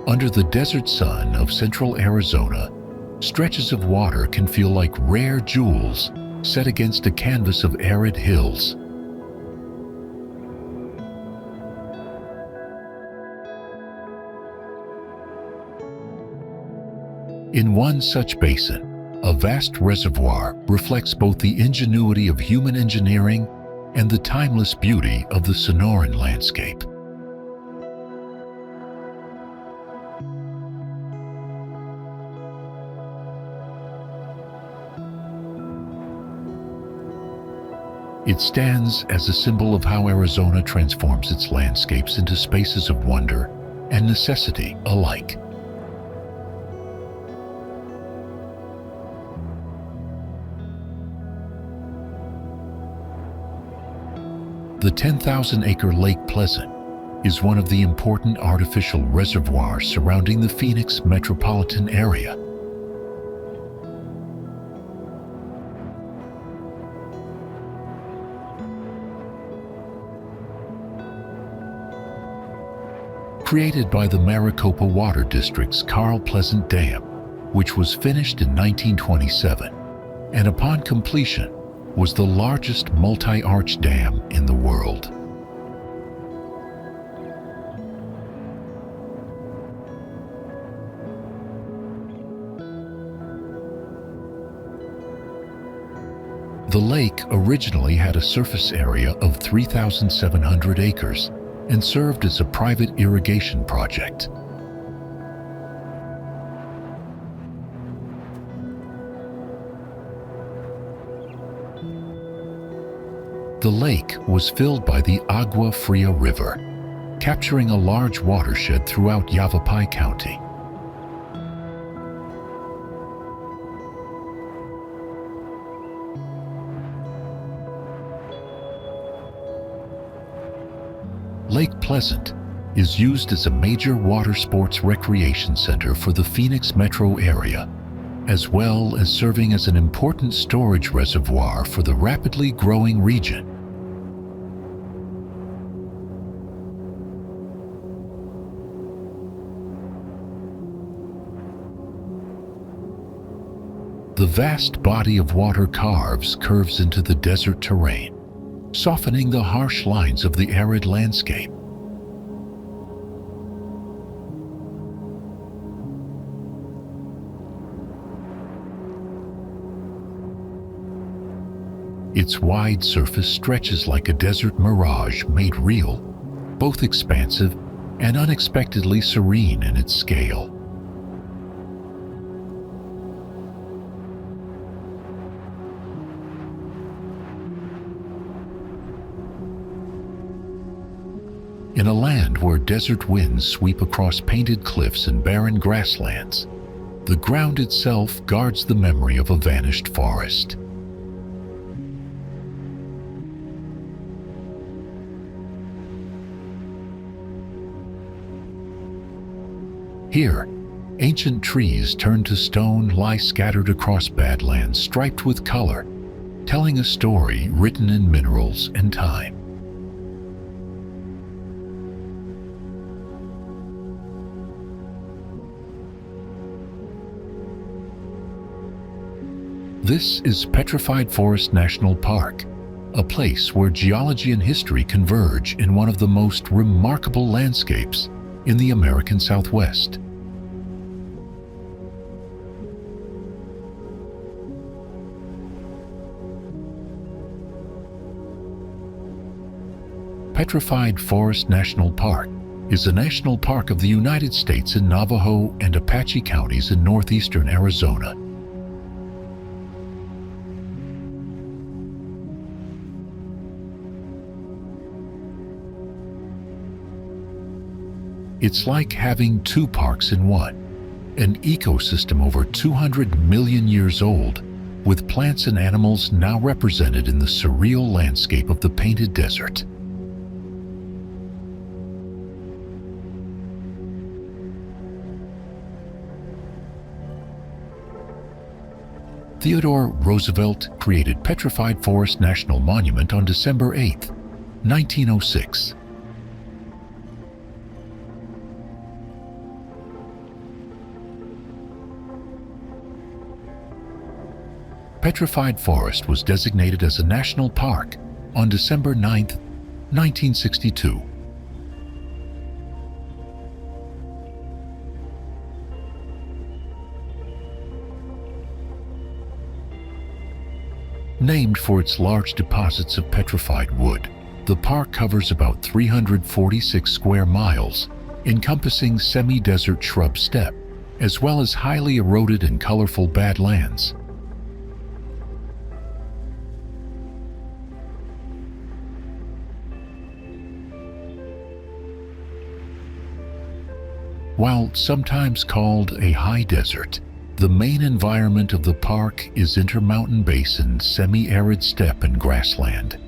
Under the desert sun of central Arizona, stretches of water can feel like rare jewels set against a canvas of arid hills. In one such basin, a vast reservoir reflects both the ingenuity of human engineering and the timeless beauty of the Sonoran landscape. It stands as a symbol of how Arizona transforms its landscapes into spaces of wonder and necessity alike. The 10,000-acre Lake Pleasant is one of the important artificial reservoirs surrounding the Phoenix metropolitan area. Created by the Maricopa Water District's Carl Pleasant Dam, which was finished in 1927, and upon completion was the largest multi-arch dam in the world. The lake originally had a surface area of 3,700 acres and served as a private irrigation project. The lake was filled by the Agua Fria River, capturing a large watershed throughout Yavapai County. Lake Pleasant is used as a major water sports recreation center for the Phoenix metro area, as well as serving as an important storage reservoir for the rapidly growing region. The vast body of water curves into the desert terrain, softening the harsh lines of the arid landscape. Its wide surface stretches like a desert mirage made real, both expansive and unexpectedly serene in its scale. In a land where desert winds sweep across painted cliffs and barren grasslands, the ground itself guards the memory of a vanished forest. Here, ancient trees turned to stone lie scattered across badlands striped with color, telling a story written in minerals and time. This is Petrified Forest National Park, a place where geology and history converge in one of the most remarkable landscapes in the American Southwest. Petrified Forest National Park is a national park of the United States in Navajo and Apache counties in northeastern Arizona. It's like having two parks in one, an ecosystem over 200 million years old, with plants and animals now represented in the surreal landscape of the Painted Desert. Theodore Roosevelt created Petrified Forest National Monument on December 8, 1906. Petrified Forest was designated as a national park on December 9, 1962. Named for its large deposits of petrified wood, the park covers about 346 square miles, encompassing semi-desert shrub steppe, as well as highly eroded and colorful badlands. While sometimes called a high desert, the main environment of the park is intermountain basin, semi-arid steppe and grassland.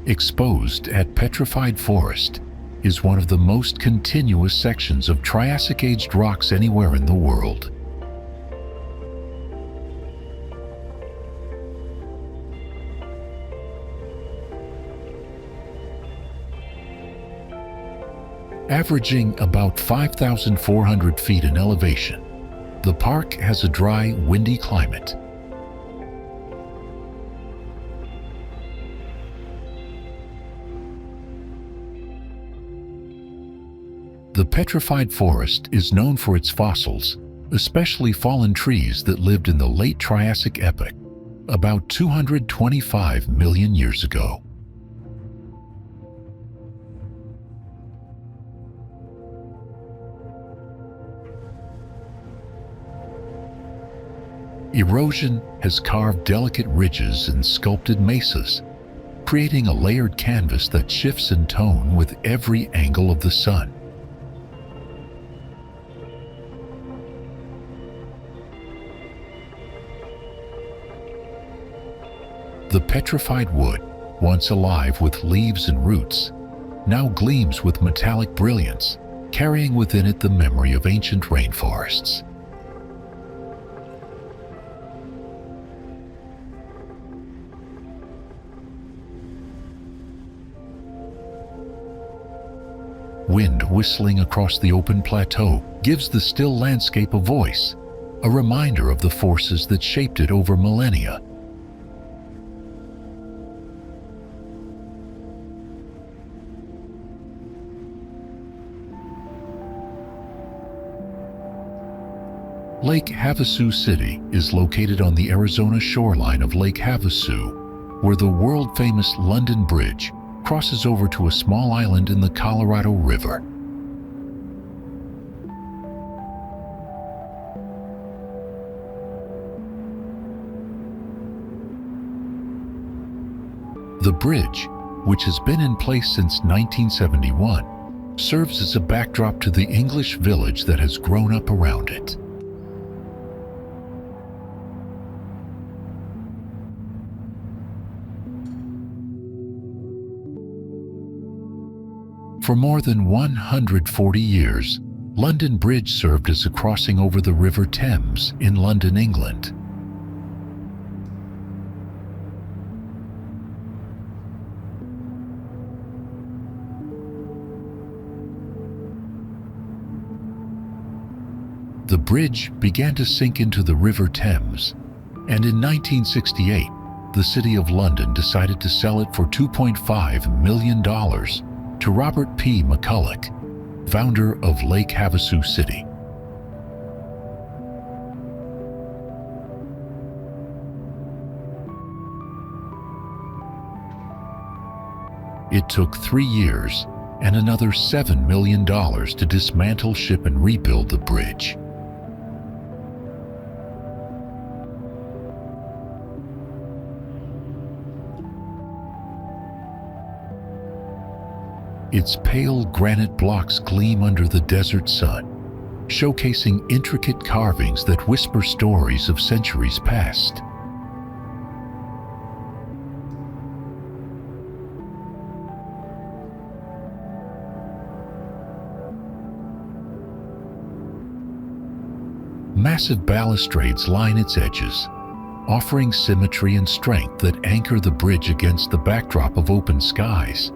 Exposed at Petrified Forest is one of the most continuous sections of Triassic-aged rocks anywhere in the world. Averaging about 5,400 feet in elevation, the park has a dry, windy climate. The Petrified Forest is known for its fossils, especially fallen trees that lived in the late Triassic epoch, about 225 million years ago. Erosion has carved delicate ridges and sculpted mesas, creating a layered canvas that shifts in tone with every angle of the sun. The petrified wood, once alive with leaves and roots, now gleams with metallic brilliance, carrying within it the memory of ancient rainforests. Wind whistling across the open plateau gives the still landscape a voice, a reminder of the forces that shaped it over millennia. Lake Havasu City is located on the Arizona shoreline of Lake Havasu, where the world-famous London Bridge crosses over to a small island in the Colorado River. The bridge, which has been in place since 1971, serves as a backdrop to the English village that has grown up around it. For more than 140 years, London Bridge served as a crossing over the River Thames in London, England. The bridge began to sink into the River Thames, and in 1968, the City of London decided to sell it for $2.5 million to Robert P. McCulloch, founder of Lake Havasu City. It took 3 years and another $7 million to dismantle, ship, and rebuild the bridge. Its pale granite blocks gleam under the desert sun, showcasing intricate carvings that whisper stories of centuries past. Massive balustrades line its edges, offering symmetry and strength that anchor the bridge against the backdrop of open skies.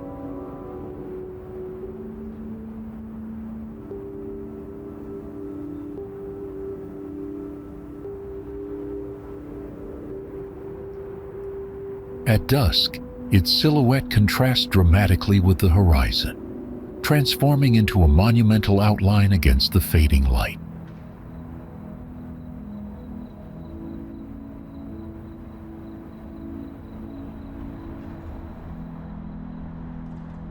At dusk, its silhouette contrasts dramatically with the horizon, transforming into a monumental outline against the fading light.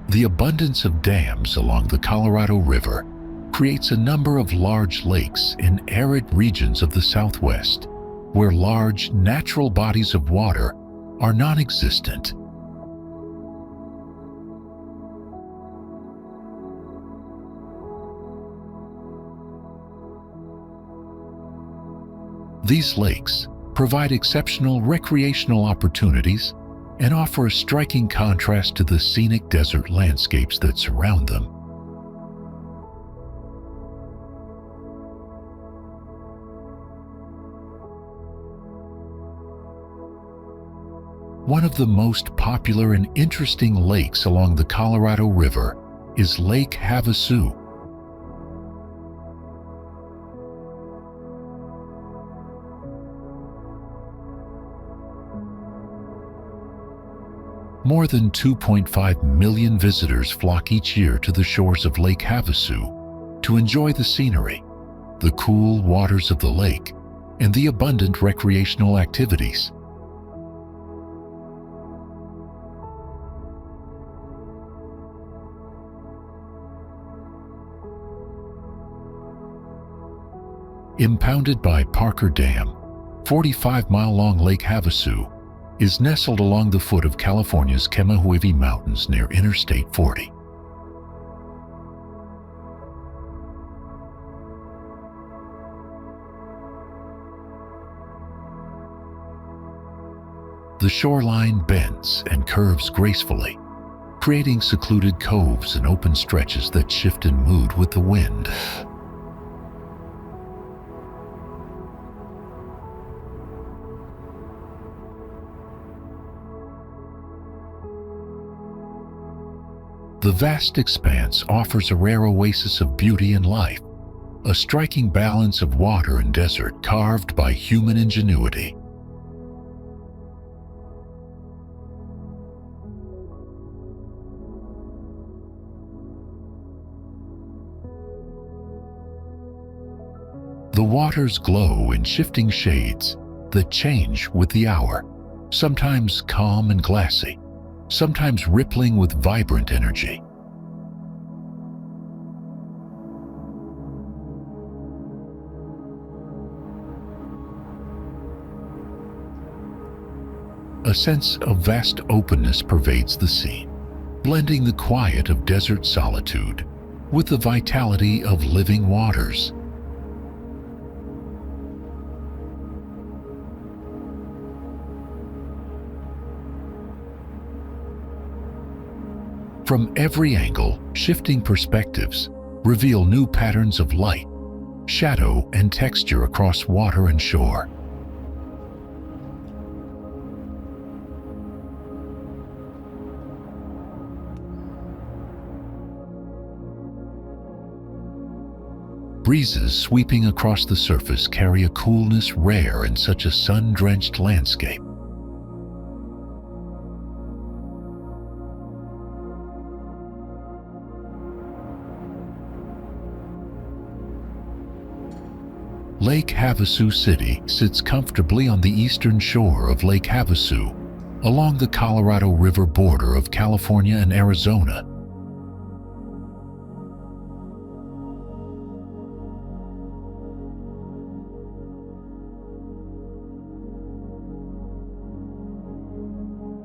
The abundance of dams along the Colorado River creates a number of large lakes in arid regions of the Southwest, where large natural bodies of water are non-existent. These lakes provide exceptional recreational opportunities and offer a striking contrast to the scenic desert landscapes that surround them. One of the most popular and interesting lakes along the Colorado River is Lake Havasu. More than 2.5 million visitors flock each year to the shores of Lake Havasu to enjoy the scenery, the cool waters of the lake, and the abundant recreational activities. Impounded by Parker Dam, 45-mile-long Lake Havasu is nestled along the foot of California's Kemahuivi Mountains near Interstate 40. The shoreline bends and curves gracefully, creating secluded coves and open stretches that shift in mood with the wind. The vast expanse offers a rare oasis of beauty and life, a striking balance of water and desert carved by human ingenuity. The waters glow in shifting shades that change with the hour, sometimes calm and glassy, sometimes rippling with vibrant energy. A sense of vast openness pervades the scene, blending the quiet of desert solitude with the vitality of living waters. From every angle, shifting perspectives reveal new patterns of light, shadow, and texture across water and shore. Breezes sweeping across the surface carry a coolness rare in such a sun-drenched landscape. Lake Havasu City sits comfortably on the eastern shore of Lake Havasu, along the Colorado River border of California and Arizona.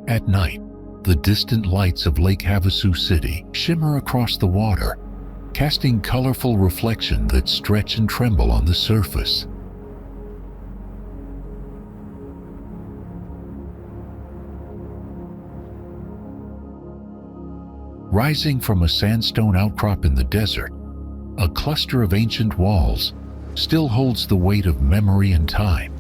At night, The distant lights of Lake Havasu City shimmer across the water, casting colorful reflections that stretch and tremble on the surface. Rising from a sandstone outcrop in the desert, a cluster of ancient walls still holds the weight of memory and time.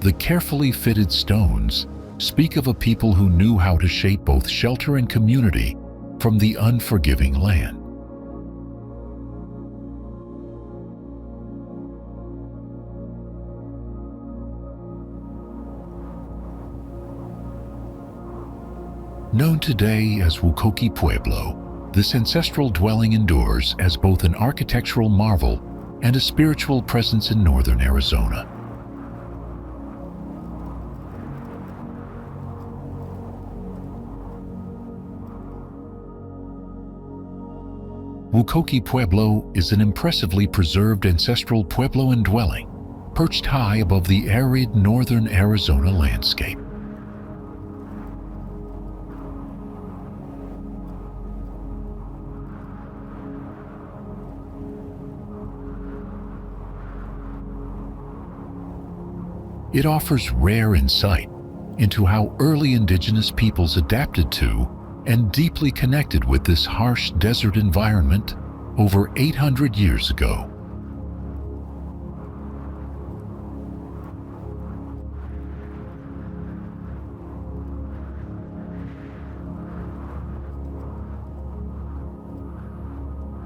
The carefully fitted stones speak of a people who knew how to shape both shelter and community from the unforgiving land. Known today as Wukoki Pueblo, this ancestral dwelling endures as both an architectural marvel and a spiritual presence in northern Arizona. Wukoki Pueblo is an impressively preserved ancestral Puebloan dwelling, perched high above the arid northern Arizona landscape. It offers rare insight into how early indigenous peoples adapted to and deeply connected with this harsh desert environment over 800 years ago.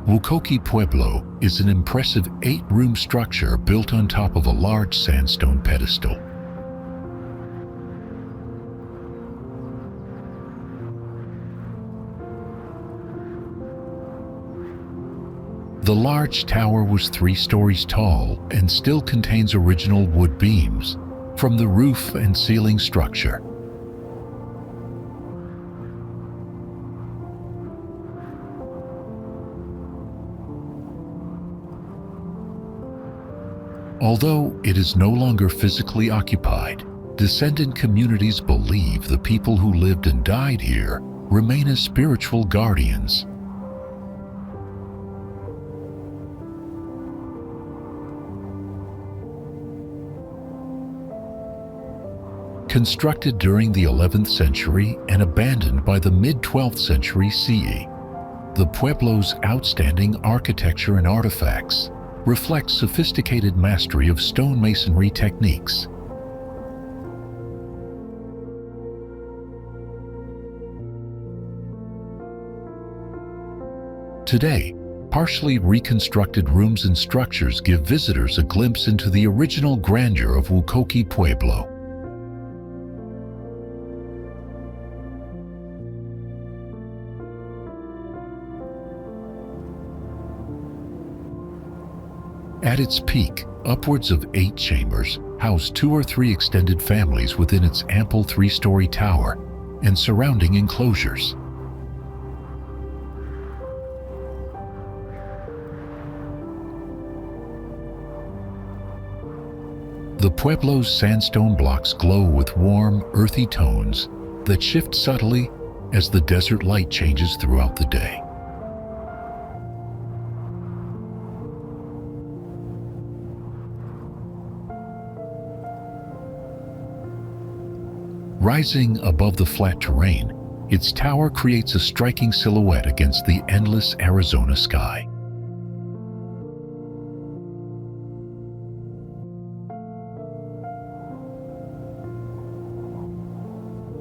Wukoki Pueblo is an impressive 8-room structure built on top of a large sandstone pedestal. The large tower was 3 stories tall and still contains original wood beams from the roof and ceiling structure. Although it is no longer physically occupied, descendant communities believe the people who lived and died here remain as spiritual guardians. Constructed during the 11th century and abandoned by the mid-12th century CE, the Pueblo's outstanding architecture and artifacts reflect sophisticated mastery of stonemasonry techniques. Today, partially reconstructed rooms and structures give visitors a glimpse into the original grandeur of Wukoki Pueblo. At its peak, upwards of 8 chambers house 2 or 3 extended families within its ample 3-story tower and surrounding enclosures. The Pueblo's sandstone blocks glow with warm, earthy tones that shift subtly as the desert light changes throughout the day. Rising above the flat terrain, its tower creates a striking silhouette against the endless Arizona sky.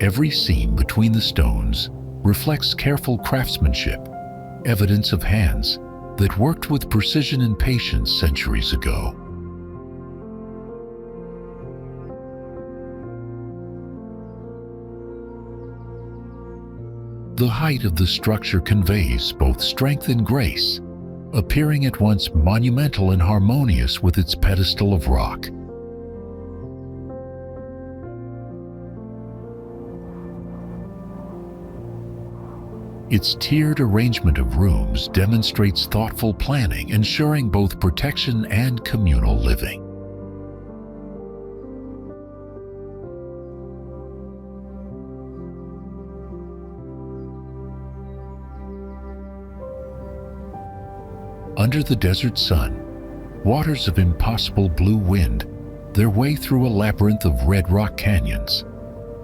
Every seam between the stones reflects careful craftsmanship, evidence of hands that worked with precision and patience centuries ago. The height of the structure conveys both strength and grace, appearing at once monumental and harmonious with its pedestal of rock. Its tiered arrangement of rooms demonstrates thoughtful planning, ensuring both protection and communal living. Under the desert sun, waters of impossible blue wind their way through a labyrinth of red rock canyons,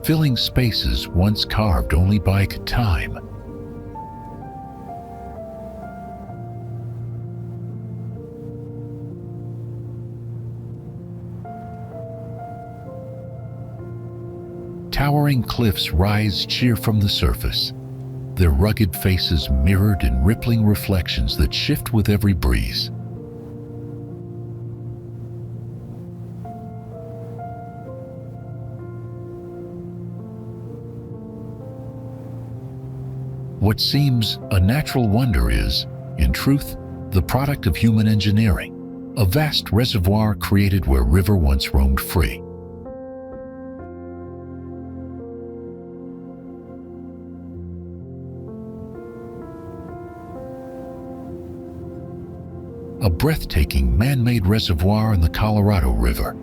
filling spaces once carved only by time. Towering cliffs rise sheer from the surface, their rugged faces mirrored in rippling reflections that shift with every breeze. What seems a natural wonder is, in truth, the product of human engineering, a vast reservoir created where river once roamed free. A breathtaking man-made reservoir in the Colorado River,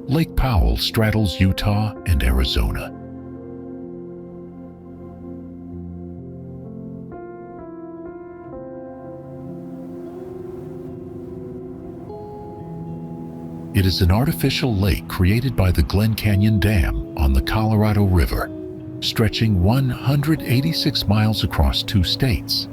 Lake Powell straddles Utah and Arizona. It is an artificial lake created by the Glen Canyon Dam on the Colorado River, stretching 186 miles across 2 states.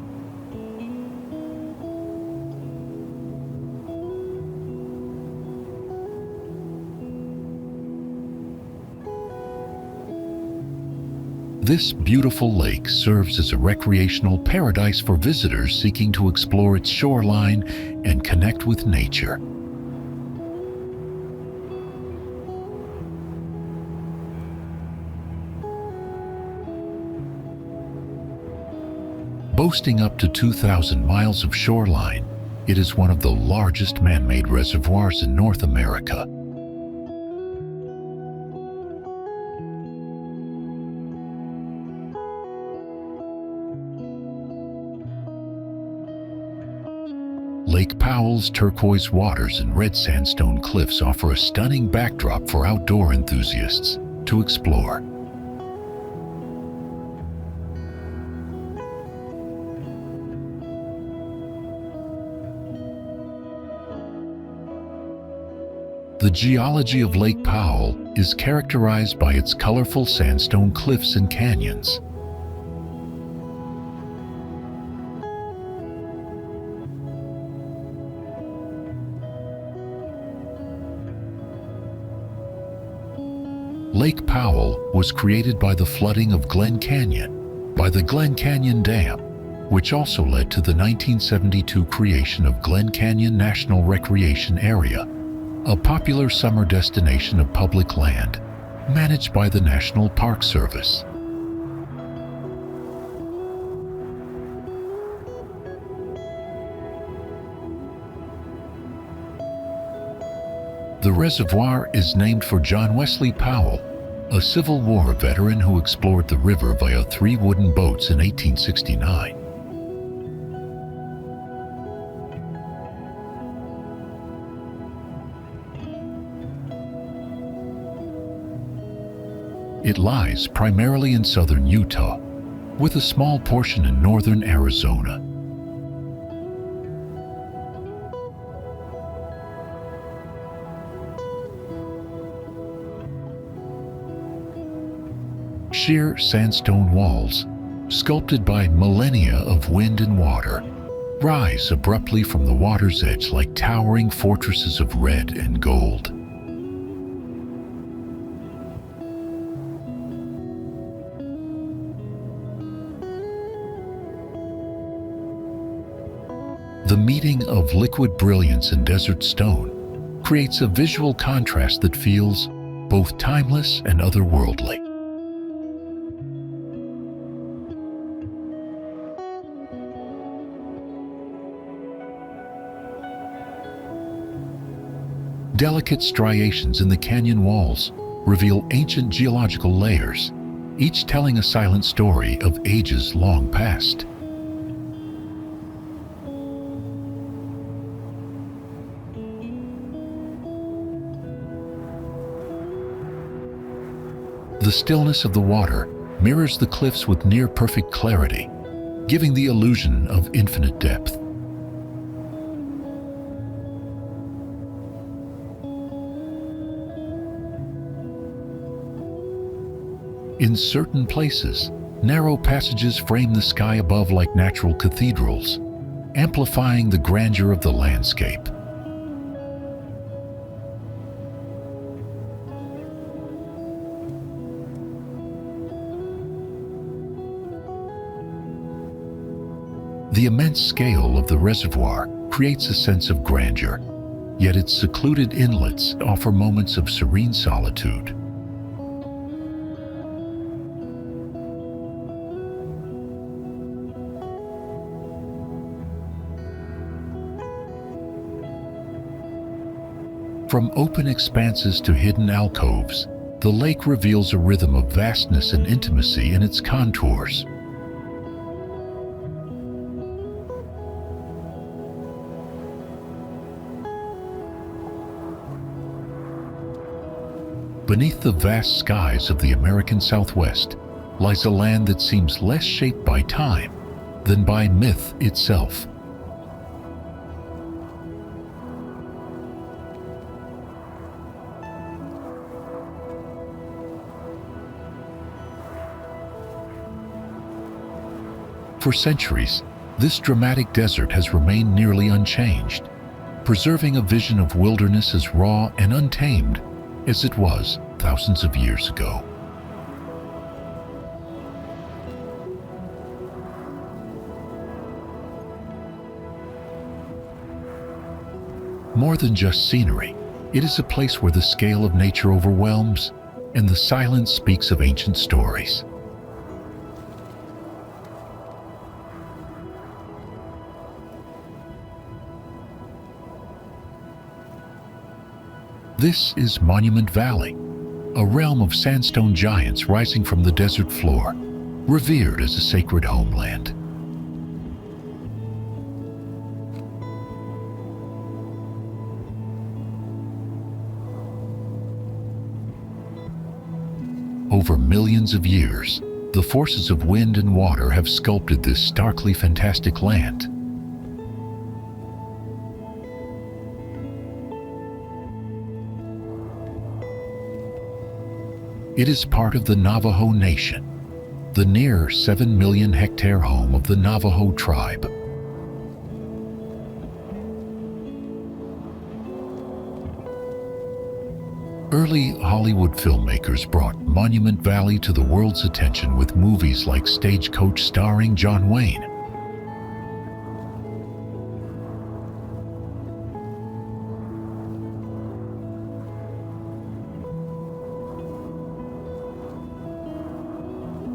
This beautiful lake serves as a recreational paradise for visitors seeking to explore its shoreline and connect with nature. Boasting up to 2,000 miles of shoreline, it is one of the largest man-made reservoirs in North America. Lake Powell's turquoise waters and red sandstone cliffs offer a stunning backdrop for outdoor enthusiasts to explore. The geology of Lake Powell is characterized by its colorful sandstone cliffs and canyons. Lake Powell was created by the flooding of Glen Canyon by the Glen Canyon Dam, which also led to the 1972 creation of Glen Canyon National Recreation Area, a popular summer destination of public land managed by the National Park Service. The reservoir is named for John Wesley Powell, a Civil War veteran who explored the river via 3 wooden boats in 1869. It lies primarily in southern Utah, with a small portion in northern Arizona. Sheer sandstone walls, sculpted by millennia of wind and water, rise abruptly from the water's edge like towering fortresses of red and gold. The meeting of liquid brilliance and desert stone creates a visual contrast that feels both timeless and otherworldly. Delicate striations in the canyon walls reveal ancient geological layers, each telling a silent story of ages long past. The stillness of the water mirrors the cliffs with near-perfect clarity, giving the illusion of infinite depth. In certain places, narrow passages frame the sky above like natural cathedrals, amplifying the grandeur of the landscape. The immense scale of the reservoir creates a sense of grandeur, yet its secluded inlets offer moments of serene solitude. From open expanses to hidden alcoves, the lake reveals a rhythm of vastness and intimacy in its contours. Beneath the vast skies of the American Southwest lies a land that seems less shaped by time than by myth itself. For centuries, this dramatic desert has remained nearly unchanged, preserving a vision of wilderness as raw and untamed as it was thousands of years ago. More than just scenery, it is a place where the scale of nature overwhelms and the silence speaks of ancient stories. This is Monument Valley, a realm of sandstone giants rising from the desert floor, revered as a sacred homeland. Over millions of years, the forces of wind and water have sculpted this starkly fantastic land. It is part of the Navajo Nation, the near 7 million hectare home of the Navajo tribe. Early Hollywood filmmakers brought Monument Valley to the world's attention with movies like Stagecoach starring John Wayne.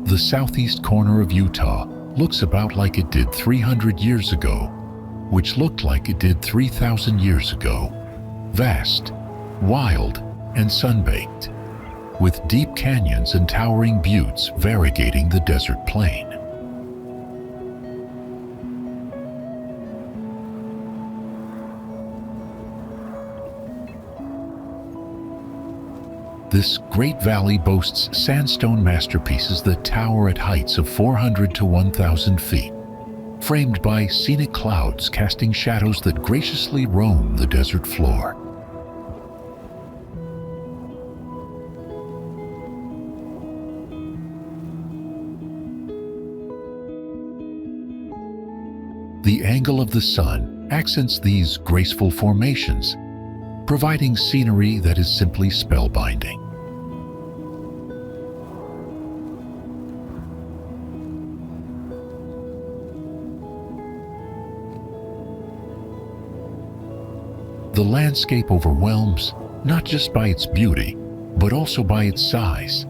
The southeast corner of Utah looks about like it did 300 years ago, which looked like it did 3,000 years ago. Vast, wild, and sun-baked, with deep canyons and towering buttes variegating the desert plain. This great valley boasts sandstone masterpieces that tower at heights of 400 to 1,000 feet, framed by scenic clouds casting shadows that graciously roam the desert floor. The angle of the sun accents these graceful formations, providing scenery that is simply spellbinding. The landscape overwhelms, not just by its beauty, but also by its size.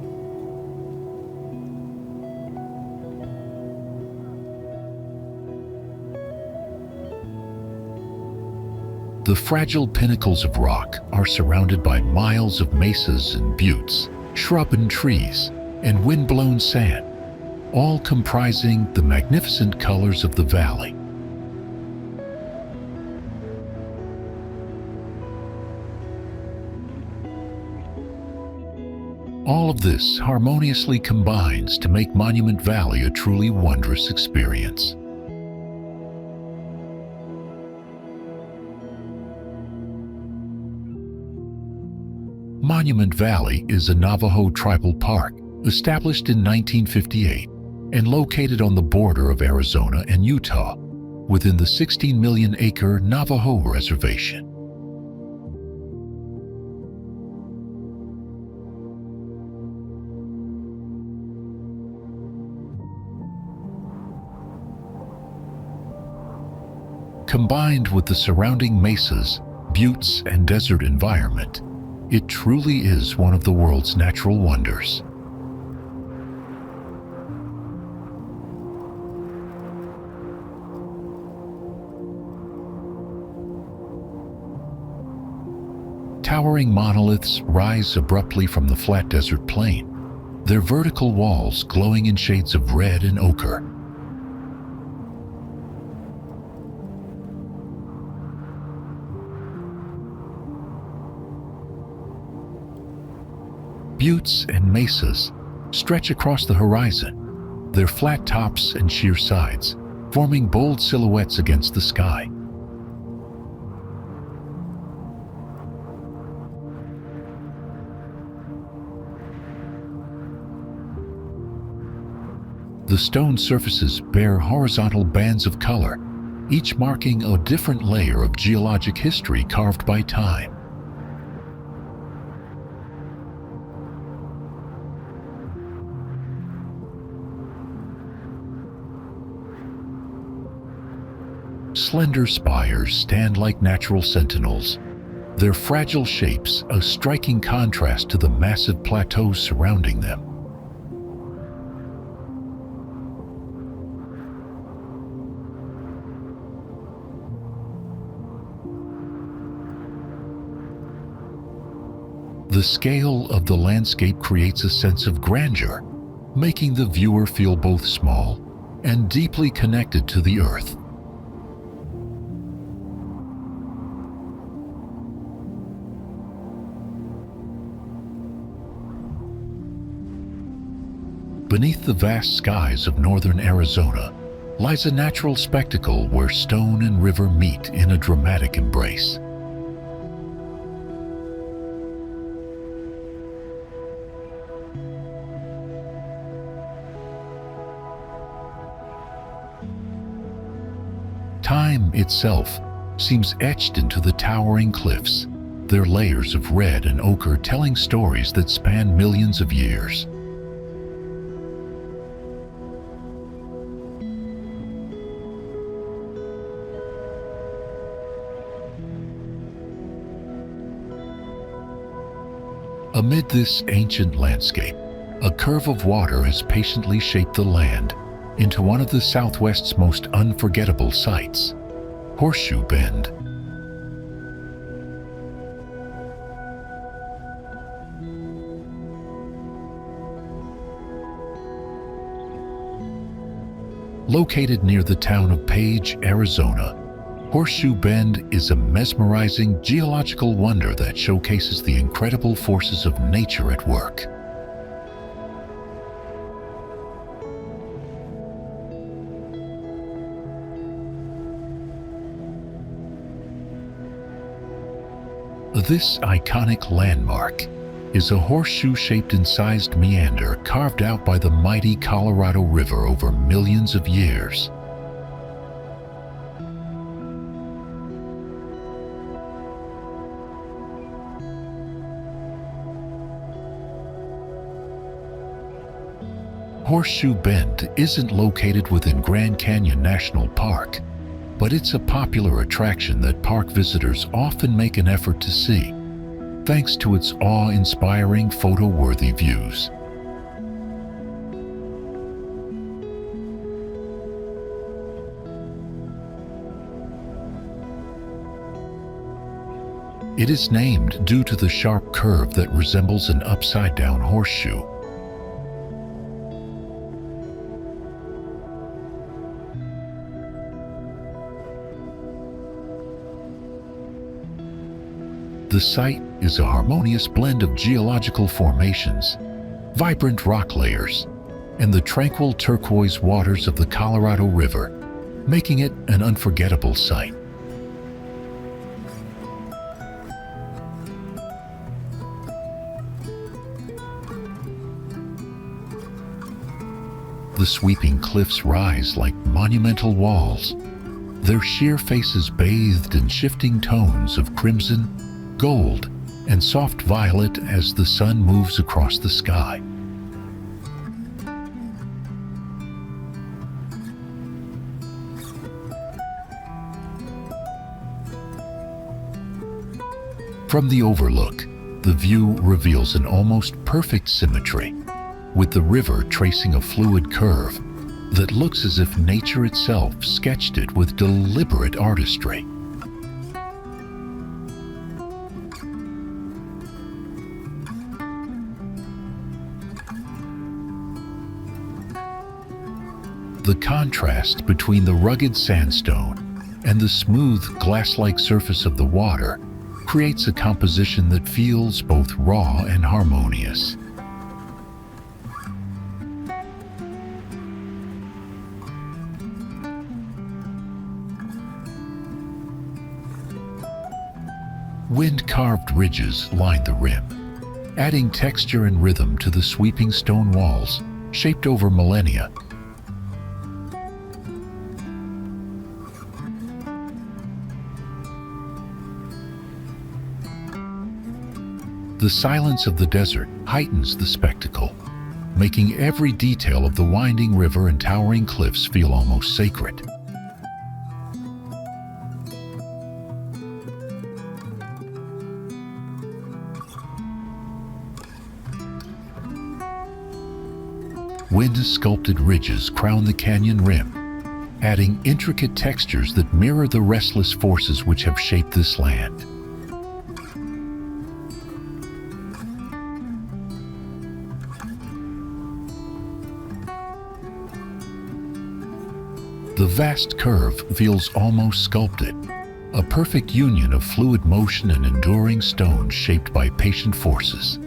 The fragile pinnacles of rock are surrounded by miles of mesas and buttes, shrub and trees, and wind-blown sand, all comprising the magnificent colors of the valley. All of this harmoniously combines to make Monument Valley a truly wondrous experience. Monument Valley is a Navajo tribal park established in 1958 and located on the border of Arizona and Utah within the 16 million acre Navajo Reservation. Combined with the surrounding mesas, buttes, and desert environment, it truly is one of the world's natural wonders. Towering monoliths rise abruptly from the flat desert plain, their vertical walls glowing in shades of red and ochre. Buttes and mesas stretch across the horizon, their flat tops and sheer sides forming bold silhouettes against the sky. The stone surfaces bear horizontal bands of color, each marking a different layer of geologic history carved by time. Slender spires stand like natural sentinels, their fragile shapes a striking contrast to the massive plateaus surrounding them. The scale of the landscape creates a sense of grandeur, making the viewer feel both small and deeply connected to the earth. Beneath the vast skies of northern Arizona lies a natural spectacle where stone and river meet in a dramatic embrace. Time itself seems etched into the towering cliffs, their layers of red and ochre telling stories that span millions of years. Amid this ancient landscape, a curve of water has patiently shaped the land into one of the Southwest's most unforgettable sights, Horseshoe Bend. Located near the town of Page, Arizona, Horseshoe Bend is a mesmerizing geological wonder that showcases the incredible forces of nature at work. This iconic landmark is a horseshoe-shaped incised meander carved out by the mighty Colorado River over millions of years. Horseshoe Bend isn't located within Grand Canyon National Park, but it's a popular attraction that park visitors often make an effort to see, thanks to its awe-inspiring photo-worthy views. It is named due to the sharp curve that resembles an upside-down horseshoe. The site is a harmonious blend of geological formations, vibrant rock layers, and the tranquil turquoise waters of the Colorado River, making it an unforgettable sight. The sweeping cliffs rise like monumental walls, their sheer faces bathed in shifting tones of crimson, gold, and soft violet as the sun moves across the sky. From the overlook, the view reveals an almost perfect symmetry, with the river tracing a fluid curve that looks as if nature itself sketched it with deliberate artistry. The contrast between the rugged sandstone and the smooth glass-like surface of the water creates a composition that feels both raw and harmonious. Wind-carved ridges line the rim, adding texture and rhythm to the sweeping stone walls shaped over millennia. The silence of the desert heightens the spectacle, making every detail of the winding river and towering cliffs feel almost sacred. Wind-sculpted ridges crown the canyon rim, adding intricate textures that mirror the restless forces which have shaped this land. The vast curve feels almost sculpted, a perfect union of fluid motion and enduring stones shaped by patient forces.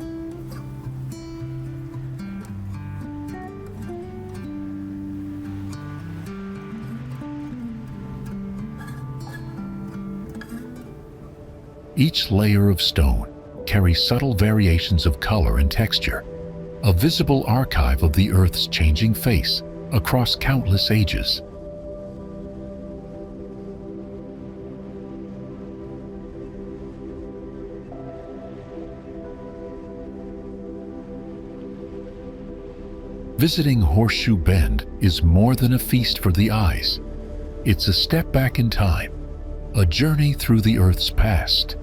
Each layer of stone carries subtle variations of color and texture, a visible archive of the Earth's changing face across countless ages. Visiting Horseshoe Bend is more than a feast for the eyes. It's a step back in time, a journey through the Earth's past.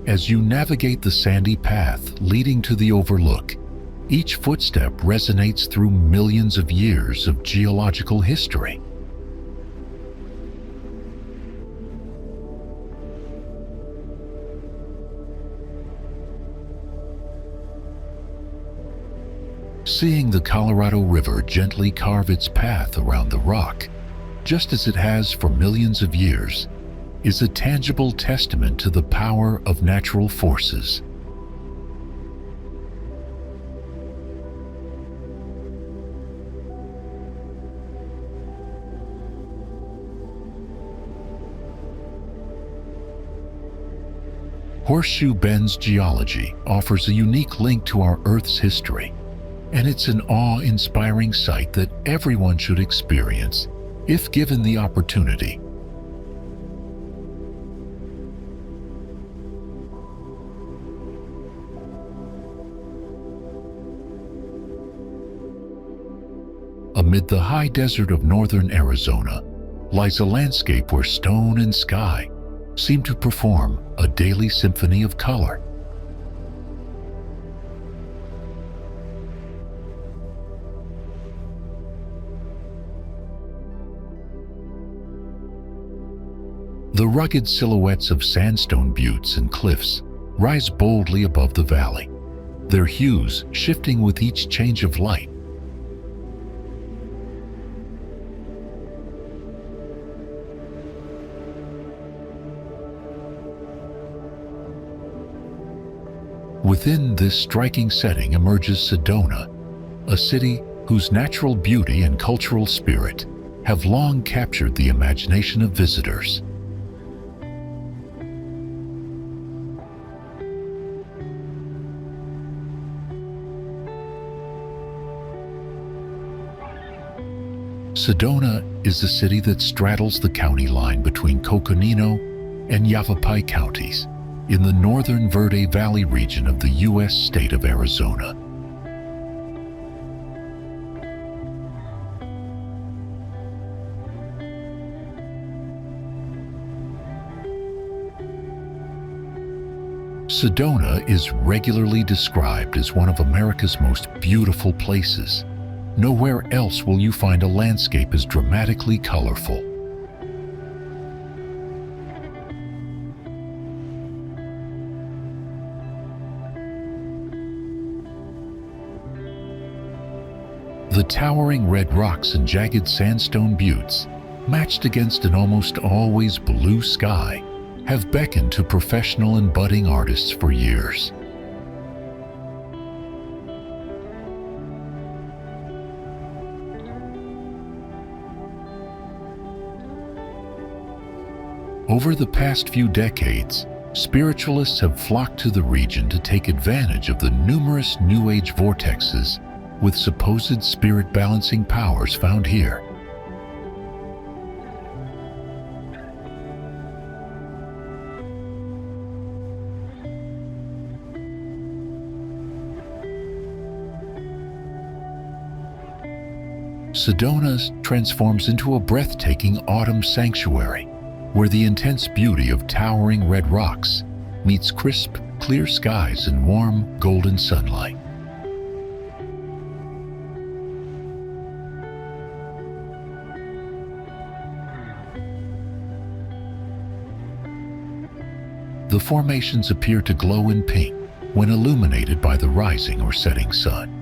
As you navigate the sandy path leading to the overlook, each footstep resonates through millions of years of geological history. Seeing the Colorado River gently carve its path around the rock, just as it has for millions of years, is a tangible testament to the power of natural forces. Horseshoe Bend's geology offers a unique link to our Earth's history, and it's an awe-inspiring sight that everyone should experience if given the opportunity. Amid the high desert of northern Arizona lies a landscape where stone and sky seem to perform a daily symphony of color. The rugged silhouettes of sandstone buttes and cliffs rise boldly above the valley, their hues shifting with each change of light. Within this striking setting emerges Sedona, a city whose natural beauty and cultural spirit have long captured the imagination of visitors. Sedona is the city that straddles the county line between Coconino and Yavapai counties in the northern Verde Valley region of the U.S. state of Arizona. Sedona is regularly described as one of America's most beautiful places. Nowhere else will you find a landscape as dramatically colorful. The towering red rocks and jagged sandstone buttes, matched against an almost always blue sky, have beckoned to professional and budding artists for years. Over the past few decades, spiritualists have flocked to the region to take advantage of the numerous New Age vortexes with supposed spirit-balancing powers found here. Sedona transforms into a breathtaking autumn sanctuary, where the intense beauty of towering red rocks meets crisp, clear skies and warm, golden sunlight. The formations appear to glow in pink when illuminated by the rising or setting sun.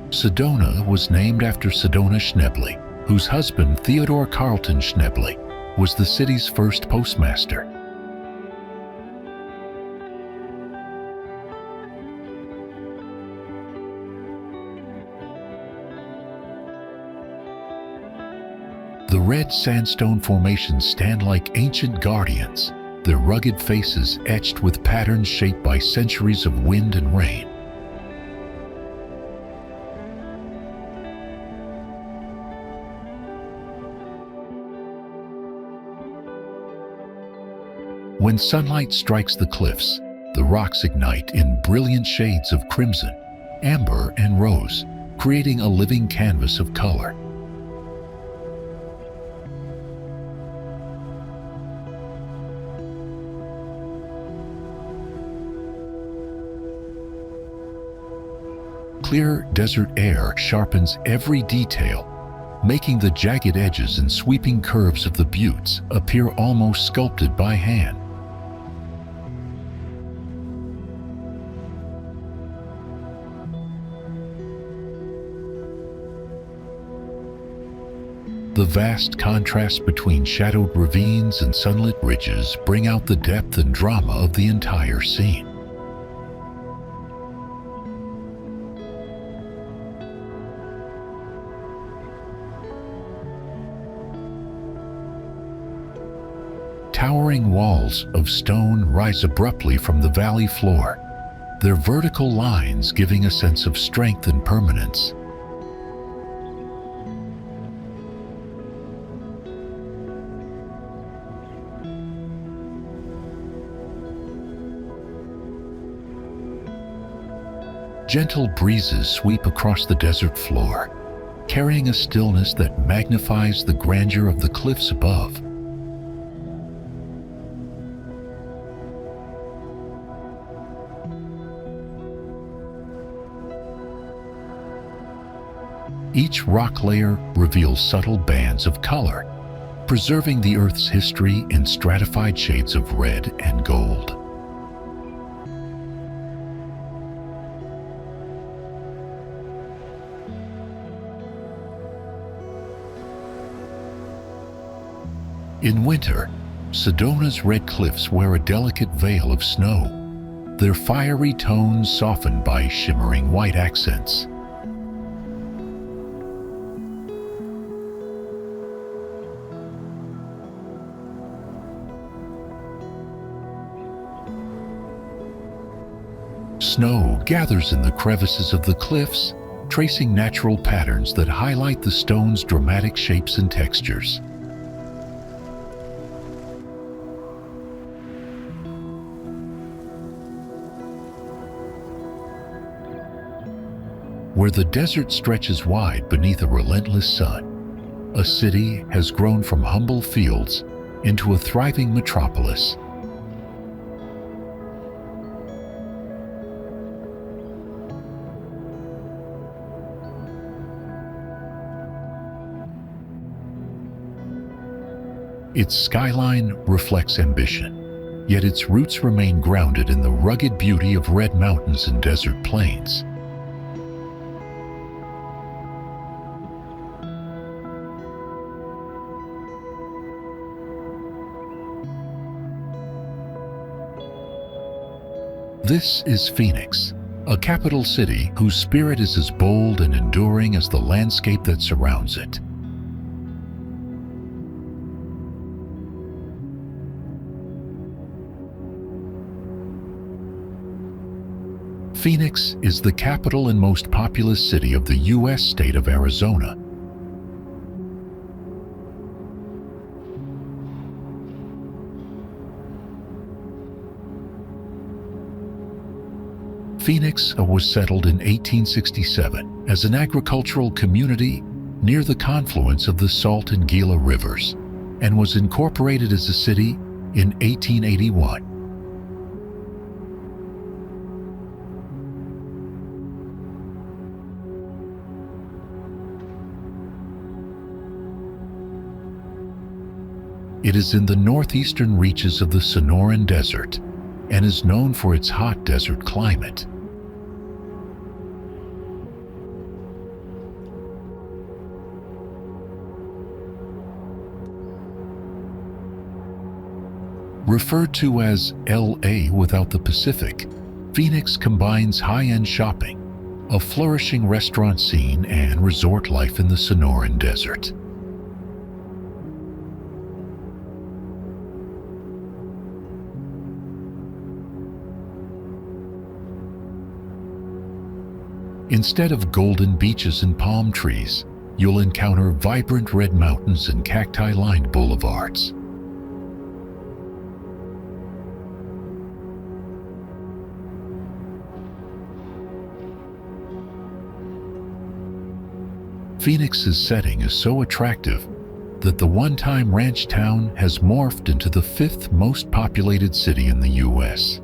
Sedona was named after Sedona Schneble, whose husband Theodore Carlton Schneble was the city's first postmaster. The red sandstone formations stand like ancient guardians, their rugged faces etched with patterns shaped by centuries of wind and rain. When sunlight strikes the cliffs, the rocks ignite in brilliant shades of crimson, amber, and rose, creating a living canvas of color. Clear desert air sharpens every detail, making the jagged edges and sweeping curves of the buttes appear almost sculpted by hand. The vast contrast between shadowed ravines and sunlit ridges bring out the depth and drama of the entire scene. Towering walls of stone rise abruptly from the valley floor, their vertical lines giving a sense of strength and permanence. Gentle breezes sweep across the desert floor, carrying a stillness that magnifies the grandeur of the cliffs above. Each rock layer reveals subtle bands of color, preserving the Earth's history in stratified shades of red and gold. In winter, Sedona's red cliffs wear a delicate veil of snow, their fiery tones softened by shimmering white accents. Snow gathers in the crevices of the cliffs, tracing natural patterns that highlight the stone's dramatic shapes and textures. Where the desert stretches wide beneath a relentless sun, a city has grown from humble fields into a thriving metropolis. Its skyline reflects ambition, yet its roots remain grounded in the rugged beauty of red mountains and desert plains. This is Phoenix, a capital city whose spirit is as bold and enduring as the landscape that surrounds it. Phoenix is the capital and most populous city of the U.S. state of Arizona. Phoenix was settled in 1867 as an agricultural community near the confluence of the Salt and Gila rivers, and was incorporated as a city in 1881. It is in the northeastern reaches of the Sonoran Desert and is known for its hot desert climate. Referred to as LA without the Pacific, Phoenix combines high-end shopping, a flourishing restaurant scene, and resort life in the Sonoran Desert. Instead of golden beaches and palm trees, you'll encounter vibrant red mountains and cacti-lined boulevards. Phoenix's setting is so attractive that the one-time ranch town has morphed into the fifth most populated city in the U.S.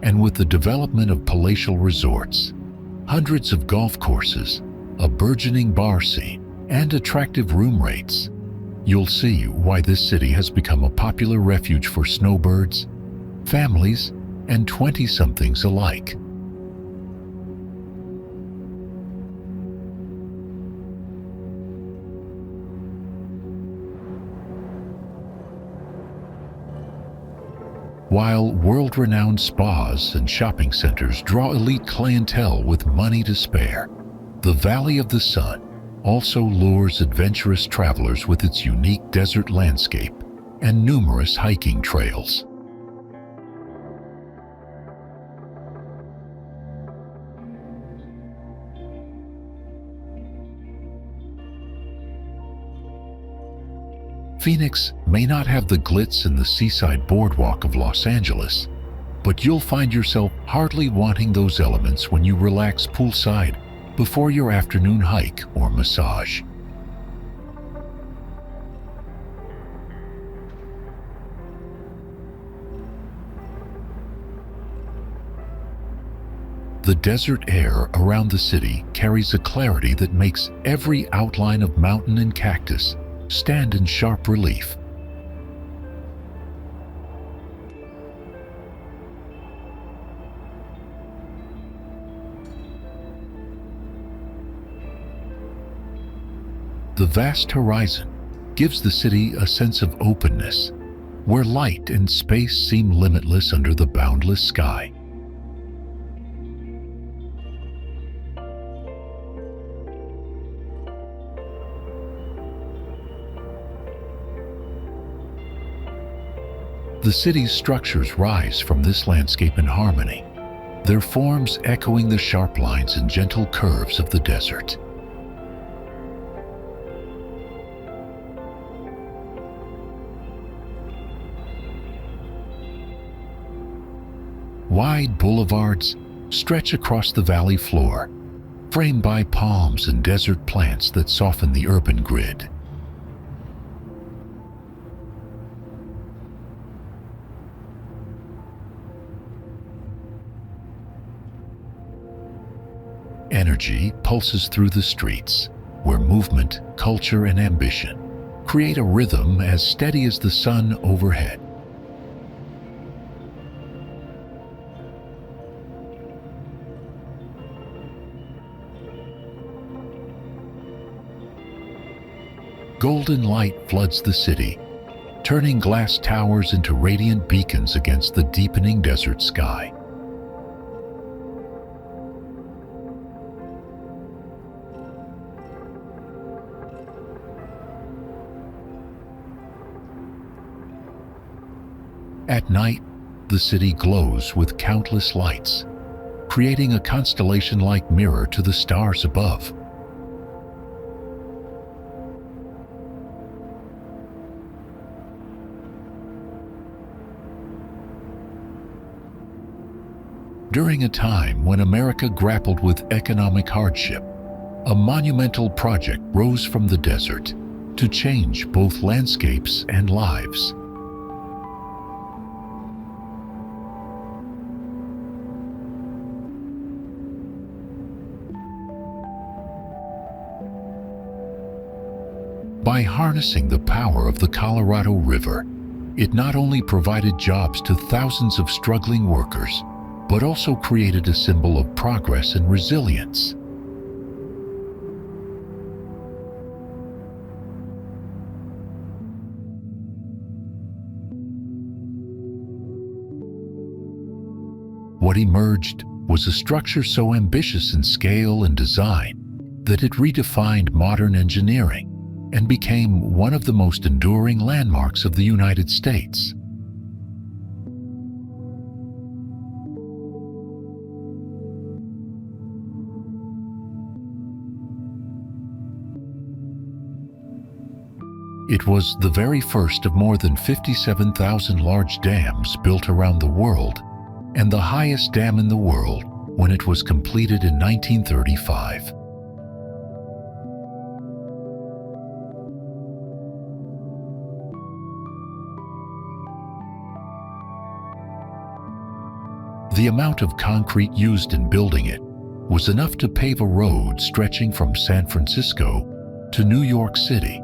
And with the development of palatial resorts, hundreds of golf courses, a burgeoning bar scene, and attractive room rates, you'll see why this city has become a popular refuge for snowbirds, families, and 20-somethings alike. While world-renowned spas and shopping centers draw elite clientele with money to spare, the Valley of the Sun also lures adventurous travelers with its unique desert landscape and numerous hiking trails. Phoenix may not have the glitz and the seaside boardwalk of Los Angeles, but you'll find yourself hardly wanting those elements when you relax poolside before your afternoon hike or massage. The desert air around the city carries a clarity that makes every outline of mountain and cactus stand in sharp relief. The vast horizon gives the city a sense of openness, where light and space seem limitless under the boundless sky. The city's structures rise from this landscape in harmony, their forms echoing the sharp lines and gentle curves of the desert. Wide boulevards stretch across the valley floor, framed by palms and desert plants that soften the urban grid. Energy pulses through the streets, where movement, culture, and ambition create a rhythm as steady as the sun overhead. Golden light floods the city, turning glass towers into radiant beacons against the deepening desert sky. At night, the city glows with countless lights, creating a constellation-like mirror to the stars above. During a time when America grappled with economic hardship, a monumental project rose from the desert to change both landscapes and lives. By harnessing the power of the Colorado River, it not only provided jobs to thousands of struggling workers, but also created a symbol of progress and resilience. What emerged was a structure so ambitious in scale and design that it redefined modern engineering and became one of the most enduring landmarks of the United States. It was the very first of more than 57,000 large dams built around the world, and the highest dam in the world when it was completed in 1935. The amount of concrete used in building it was enough to pave a road stretching from San Francisco to New York City.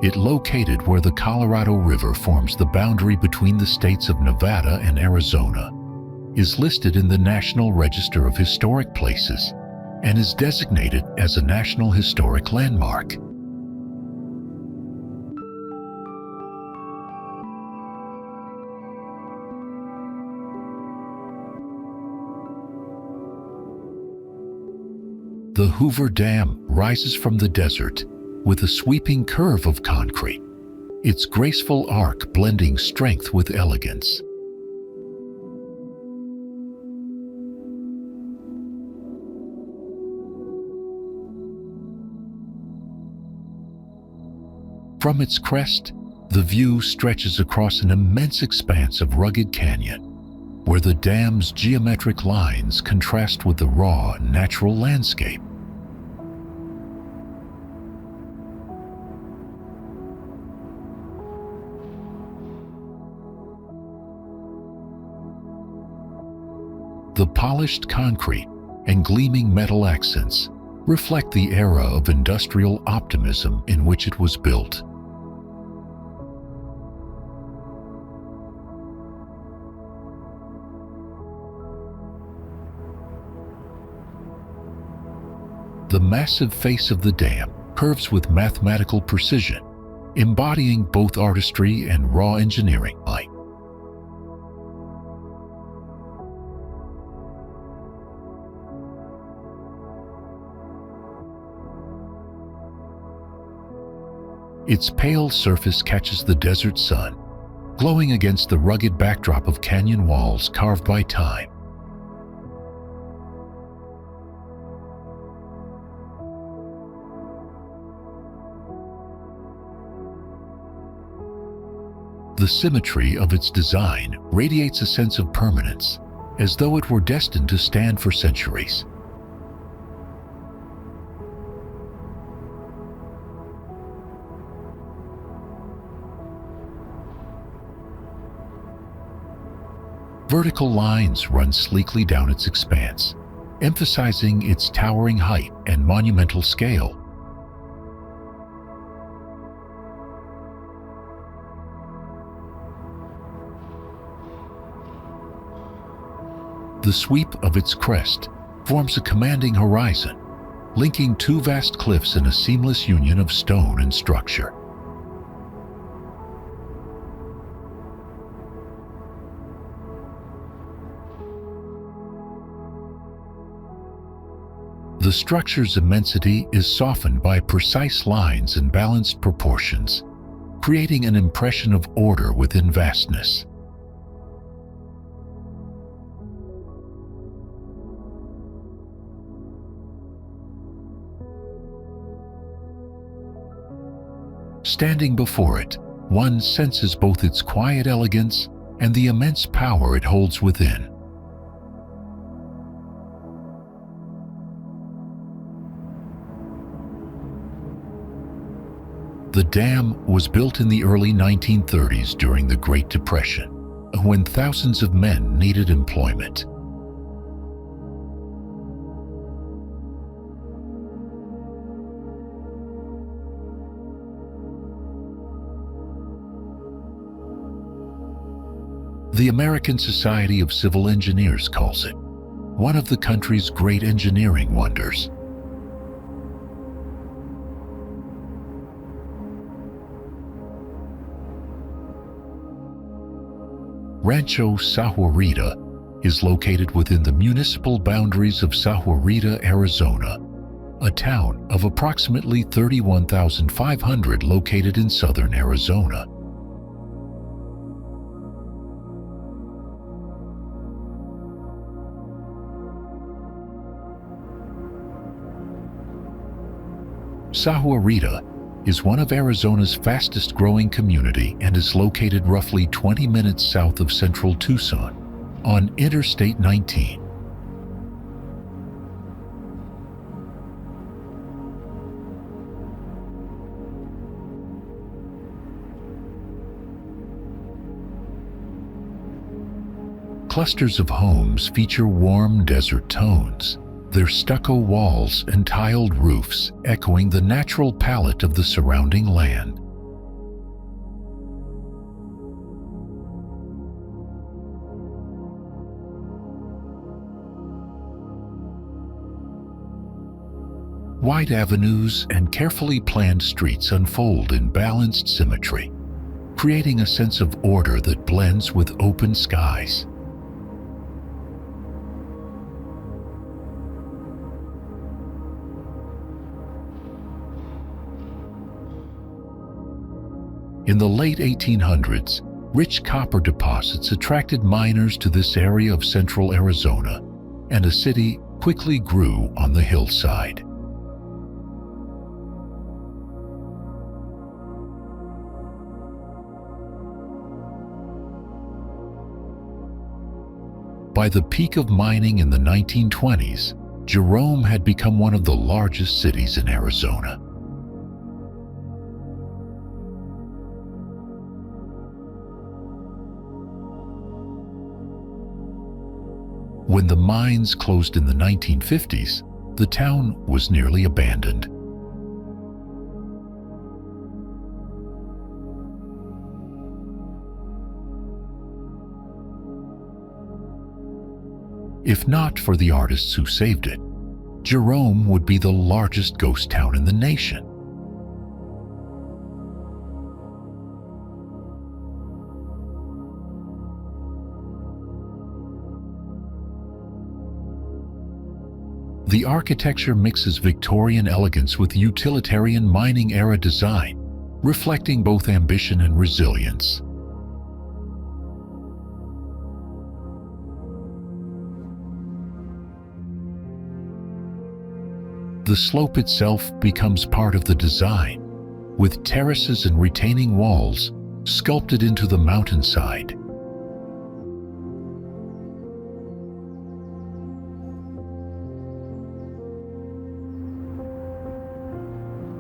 It located where the Colorado River forms the boundary between the states of Nevada and Arizona, is listed in the National Register of Historic Places, and is designated as a National Historic Landmark. The Hoover Dam rises from the desert with a sweeping curve of concrete, its graceful arc blending strength with elegance. From its crest, the view stretches across an immense expanse of rugged canyon, where the dam's geometric lines contrast with the raw, natural landscape. The polished concrete and gleaming metal accents reflect the era of industrial optimism in which it was built. The massive face of the dam curves with mathematical precision, embodying both artistry and raw engineering. Its pale surface catches the desert sun, glowing against the rugged backdrop of canyon walls carved by time. The symmetry of its design radiates a sense of permanence, as though it were destined to stand for centuries. Vertical lines run sleekly down its expanse, emphasizing its towering height and monumental scale. The sweep of its crest forms a commanding horizon, linking two vast cliffs in a seamless union of stone and structure. The structure's immensity is softened by precise lines and balanced proportions, creating an impression of order within vastness. Standing before it, one senses both its quiet elegance and the immense power it holds within. The dam was built in the early 1930s during the Great Depression, when thousands of men needed employment. The American Society of Civil Engineers calls it one of the country's great engineering wonders. Rancho Sahuarita is located within the municipal boundaries of Sahuarita, Arizona, a town of approximately 31,500 located in southern Arizona. Sahuarita is one of Arizona's fastest growing community and is located roughly 20 minutes south of central Tucson on Interstate 19. Clusters of homes feature warm desert tones, their stucco walls and tiled roofs echoing the natural palette of the surrounding land. Wide avenues and carefully planned streets unfold in balanced symmetry, creating a sense of order that blends with open skies. In the late 1800s, rich copper deposits attracted miners to this area of central Arizona, and a city quickly grew on the hillside. By the peak of mining in the 1920s, Jerome had become one of the largest cities in Arizona. When the mines closed in the 1950s, the town was nearly abandoned. If not for the artists who saved it, Jerome would be the largest ghost town in the nation. The architecture mixes Victorian elegance with utilitarian mining-era design, reflecting both ambition and resilience. The slope itself becomes part of the design, with terraces and retaining walls sculpted into the mountainside.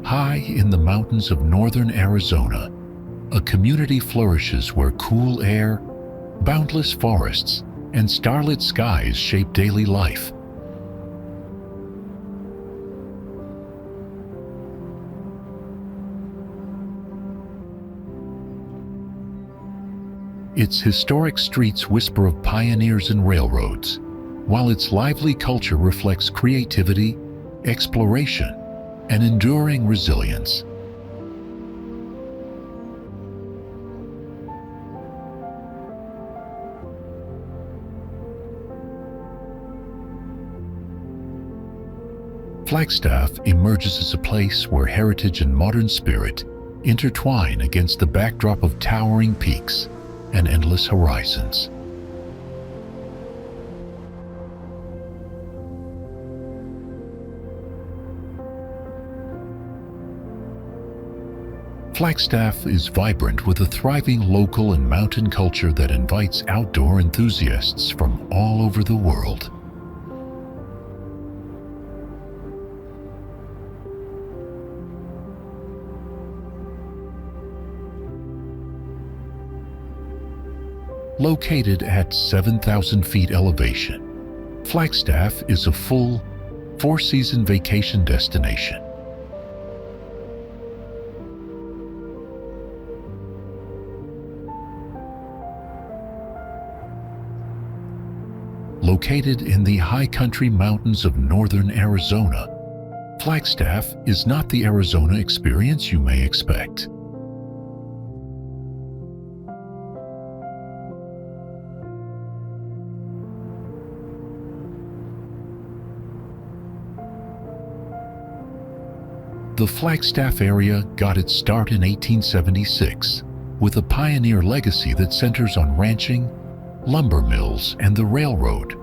High in the mountains of northern Arizona, a community flourishes where cool air, boundless forests, and starlit skies shape daily life. Its historic streets whisper of pioneers and railroads, while its lively culture reflects creativity, exploration, and enduring resilience. Flagstaff emerges as a place where heritage and modern spirit intertwine against the backdrop of towering peaks and endless horizons. Flagstaff is vibrant with a thriving local and mountain culture that invites outdoor enthusiasts from all over the world. Located at 7,000 feet elevation, Flagstaff is a full, four-season vacation destination. Located in the high country mountains of northern Arizona, Flagstaff is not the Arizona experience you may expect. The Flagstaff area got its start in 1876 with a pioneer legacy that centers on ranching, lumber mills, and the railroad.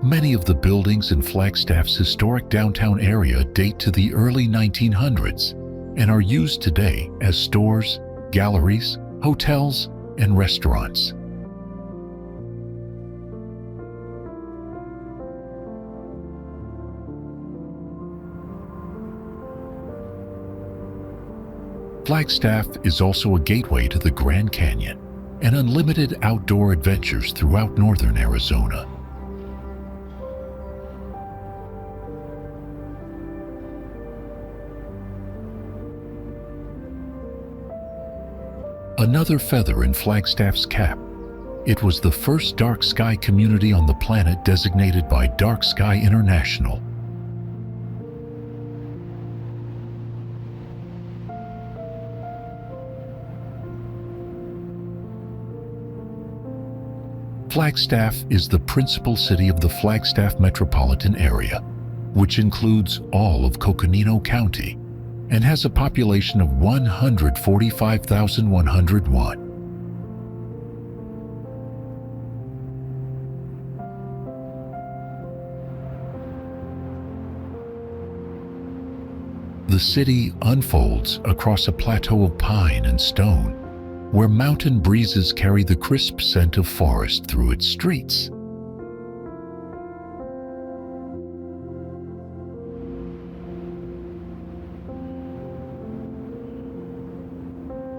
Many of the buildings in Flagstaff's historic downtown area date to the early 1900s and are used today as stores, galleries, hotels, and restaurants. Flagstaff is also a gateway to the Grand Canyon and unlimited outdoor adventures throughout northern Arizona. Another feather in Flagstaff's cap, it was the first dark sky community on the planet designated by Dark Sky International. Flagstaff is the principal city of the Flagstaff metropolitan area, which includes all of Coconino County and has a population of 145,101. The city unfolds across a plateau of pine and stone, where mountain breezes carry the crisp scent of forest through its streets.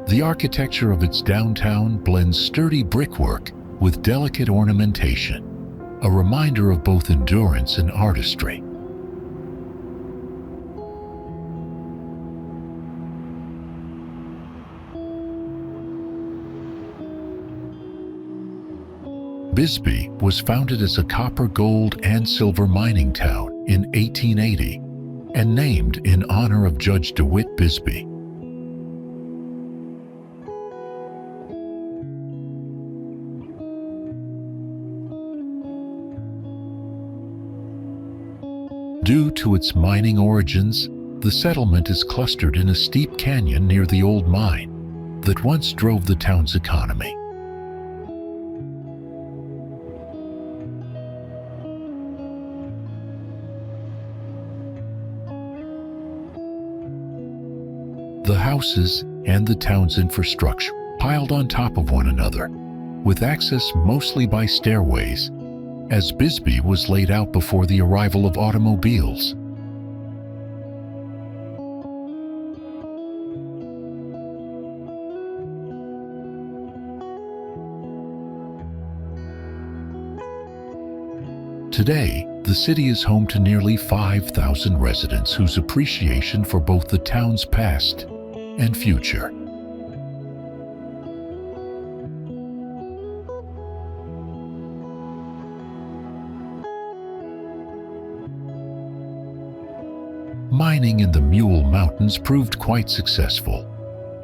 The architecture of its downtown blends sturdy brickwork with delicate ornamentation, a reminder of both endurance and artistry. Bisbee was founded as a copper, gold, and silver mining town in 1880 and named in honor of Judge DeWitt Bisbee. Due to its mining origins, the settlement is clustered in a steep canyon near the old mine that once drove the town's economy. The houses and the town's infrastructure piled on top of one another, with access mostly by stairways, as Bisbee was laid out before the arrival of automobiles. Today, the city is home to nearly 5,000 residents whose appreciation for both the town's past and future. Mining in the Mule Mountains proved quite successful.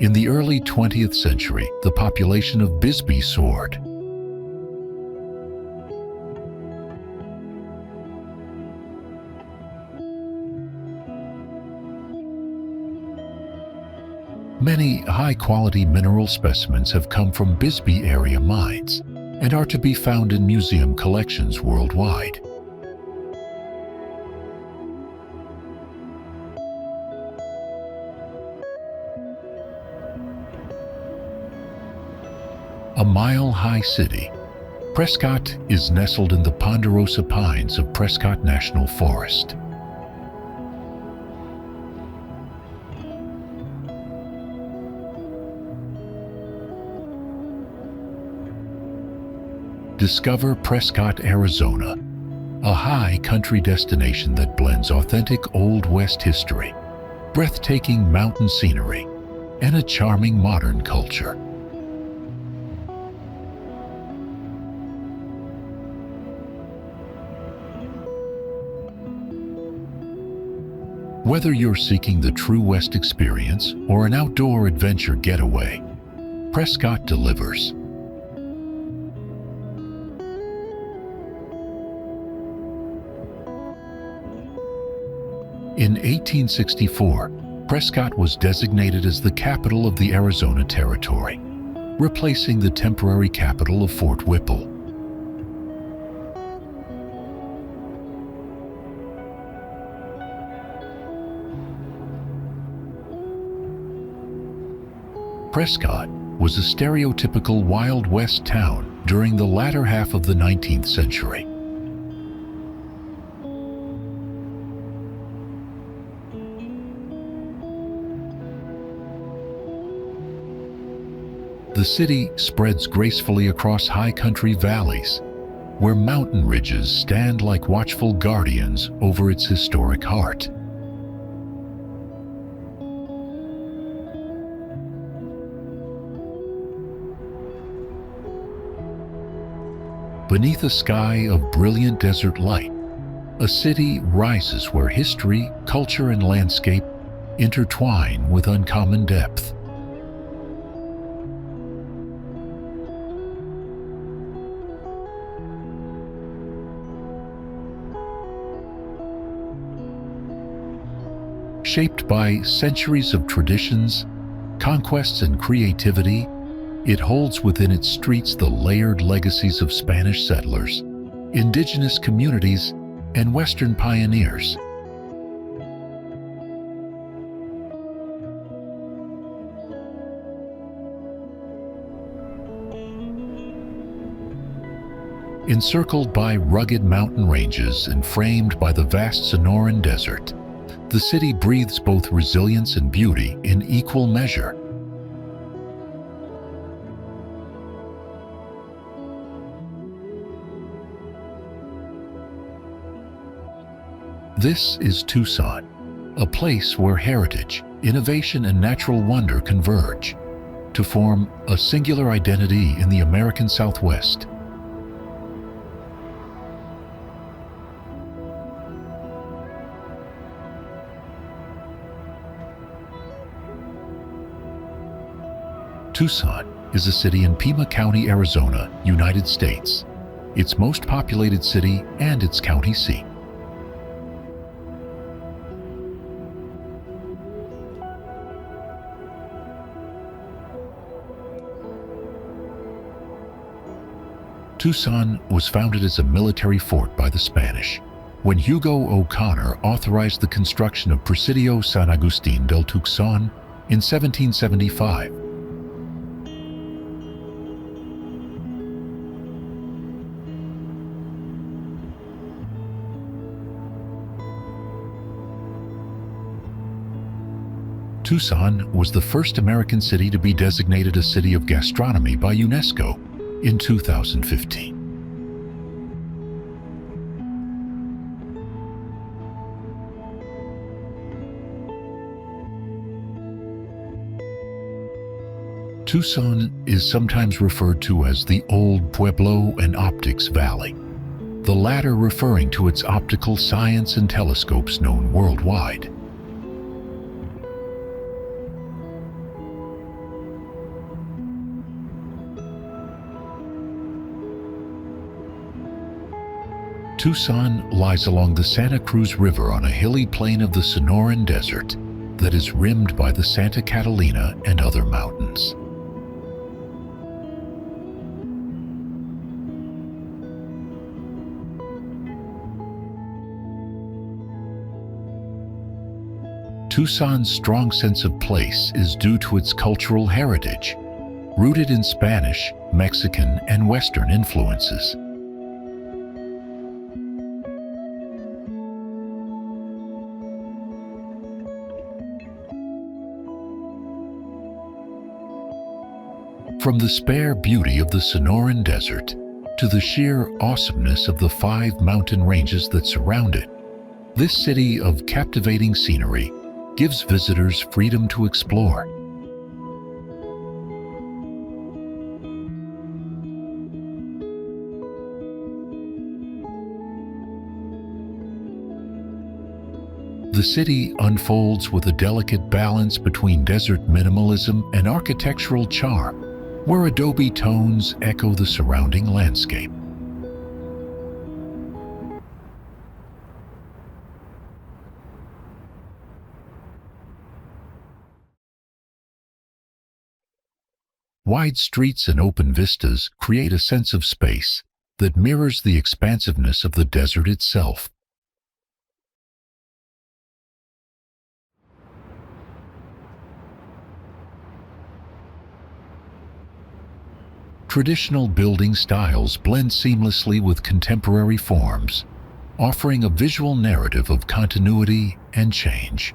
In the early 20th century, the population of Bisbee soared. Many high-quality mineral specimens have come from Bisbee area mines and are to be found in museum collections worldwide. A mile-high city, Prescott is nestled in the ponderosa pines of Prescott National Forest. Discover Prescott, Arizona, a high country destination that blends authentic Old West history, breathtaking mountain scenery, and a charming modern culture. Whether you're seeking the true West experience or an outdoor adventure getaway, Prescott delivers. In 1864, Prescott was designated as the capital of the Arizona Territory, replacing the temporary capital of Fort Whipple. Prescott was a stereotypical Wild West town during the latter half of the 19th century. The city spreads gracefully across high country valleys, where mountain ridges stand like watchful guardians over its historic heart. Beneath a sky of brilliant desert light, a city rises where history, culture, and landscape intertwine with uncommon depth. Shaped by centuries of traditions, conquests, and creativity, it holds within its streets the layered legacies of Spanish settlers, indigenous communities, and Western pioneers. Encircled by rugged mountain ranges and framed by the vast Sonoran Desert, the city breathes both resilience and beauty in equal measure. This is Tucson, a place where heritage, innovation, and natural wonder converge to form a singular identity in the American Southwest. Tucson is a city in Pima County, Arizona, United States. Its most populated city and its county seat. Tucson was founded as a military fort by the Spanish, when Hugo O'Connor authorized the construction of Presidio San Agustin del Tucson in 1775. Tucson was the first American city to be designated a City of Gastronomy by UNESCO in 2015. Tucson is sometimes referred to as the Old Pueblo and Optics Valley, the latter referring to its optical science and telescopes known worldwide. Tucson lies along the Santa Cruz River on a hilly plain of the Sonoran Desert that is rimmed by the Santa Catalina and other mountains. Tucson's strong sense of place is due to its cultural heritage, rooted in Spanish, Mexican, and Western influences. From the spare beauty of the Sonoran Desert to the sheer awesomeness of the 5 mountain ranges that surround it, this city of captivating scenery gives visitors freedom to explore. The city unfolds with a delicate balance between desert minimalism and architectural charm, where adobe tones echo the surrounding landscape. Wide streets and open vistas create a sense of space that mirrors the expansiveness of the desert itself. Traditional building styles blend seamlessly with contemporary forms, offering a visual narrative of continuity and change.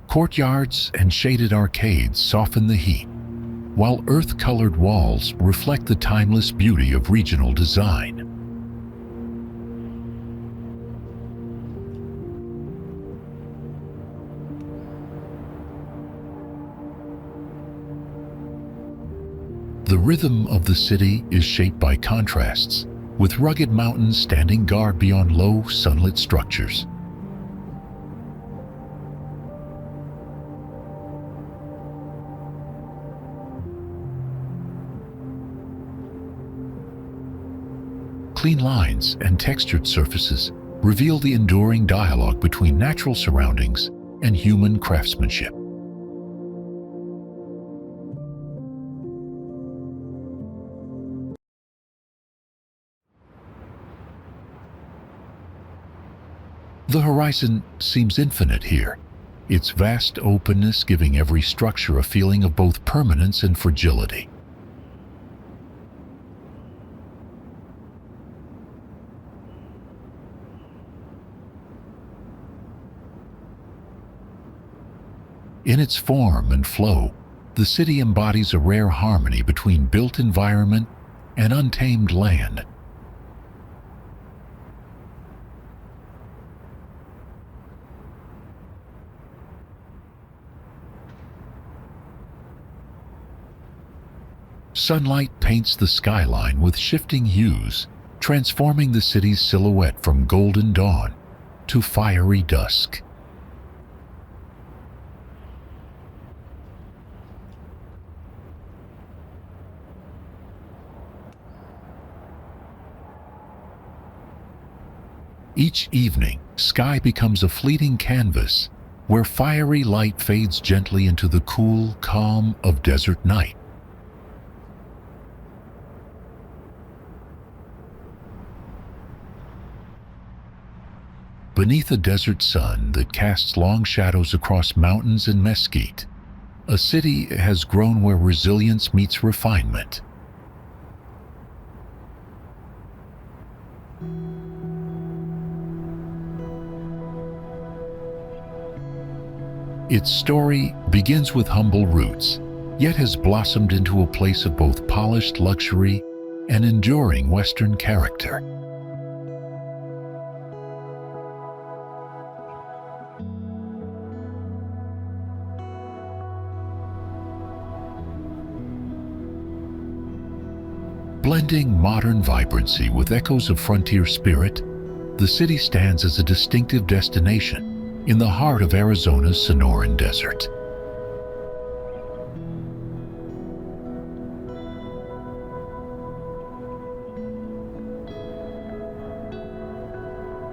Courtyards and shaded arcades soften the heat, while earth-colored walls reflect the timeless beauty of regional design. The rhythm of the city is shaped by contrasts, with rugged mountains standing guard beyond low, sunlit structures. Clean lines and textured surfaces reveal the enduring dialogue between natural surroundings and human craftsmanship. The horizon seems infinite here, its vast openness giving every structure a feeling of both permanence and fragility. In its form and flow, the city embodies a rare harmony between built environment and untamed land. Sunlight paints the skyline with shifting hues, transforming the city's silhouette from golden dawn to fiery dusk. Each evening, sky becomes a fleeting canvas where fiery light fades gently into the cool calm of desert night. Beneath a desert sun that casts long shadows across mountains and mesquite, a city has grown where resilience meets refinement. Its story begins with humble roots, yet has blossomed into a place of both polished luxury and enduring Western character. Blending modern vibrancy with echoes of frontier spirit, the city stands as a distinctive destination in the heart of Arizona's Sonoran Desert.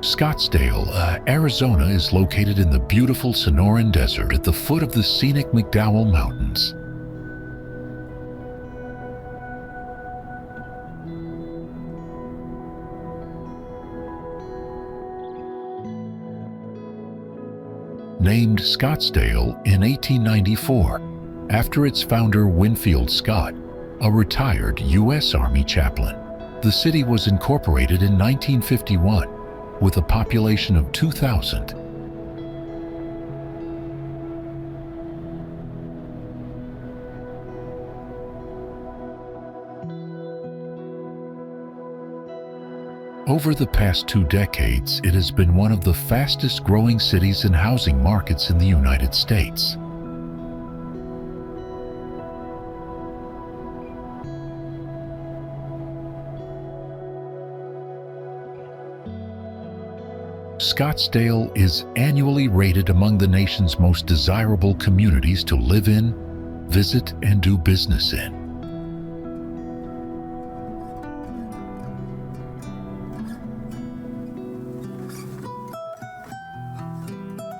Scottsdale, Arizona is located in the beautiful Sonoran Desert at the foot of the scenic McDowell Mountains. Named Scottsdale in 1894, after its founder Winfield Scott, a retired U.S. Army chaplain. The city was incorporated in 1951 with a population of 2,000. Over the past 2 decades, it has been one of the fastest growing cities and housing markets in the United States. Scottsdale is annually rated among the nation's most desirable communities to live in, visit, and do business in.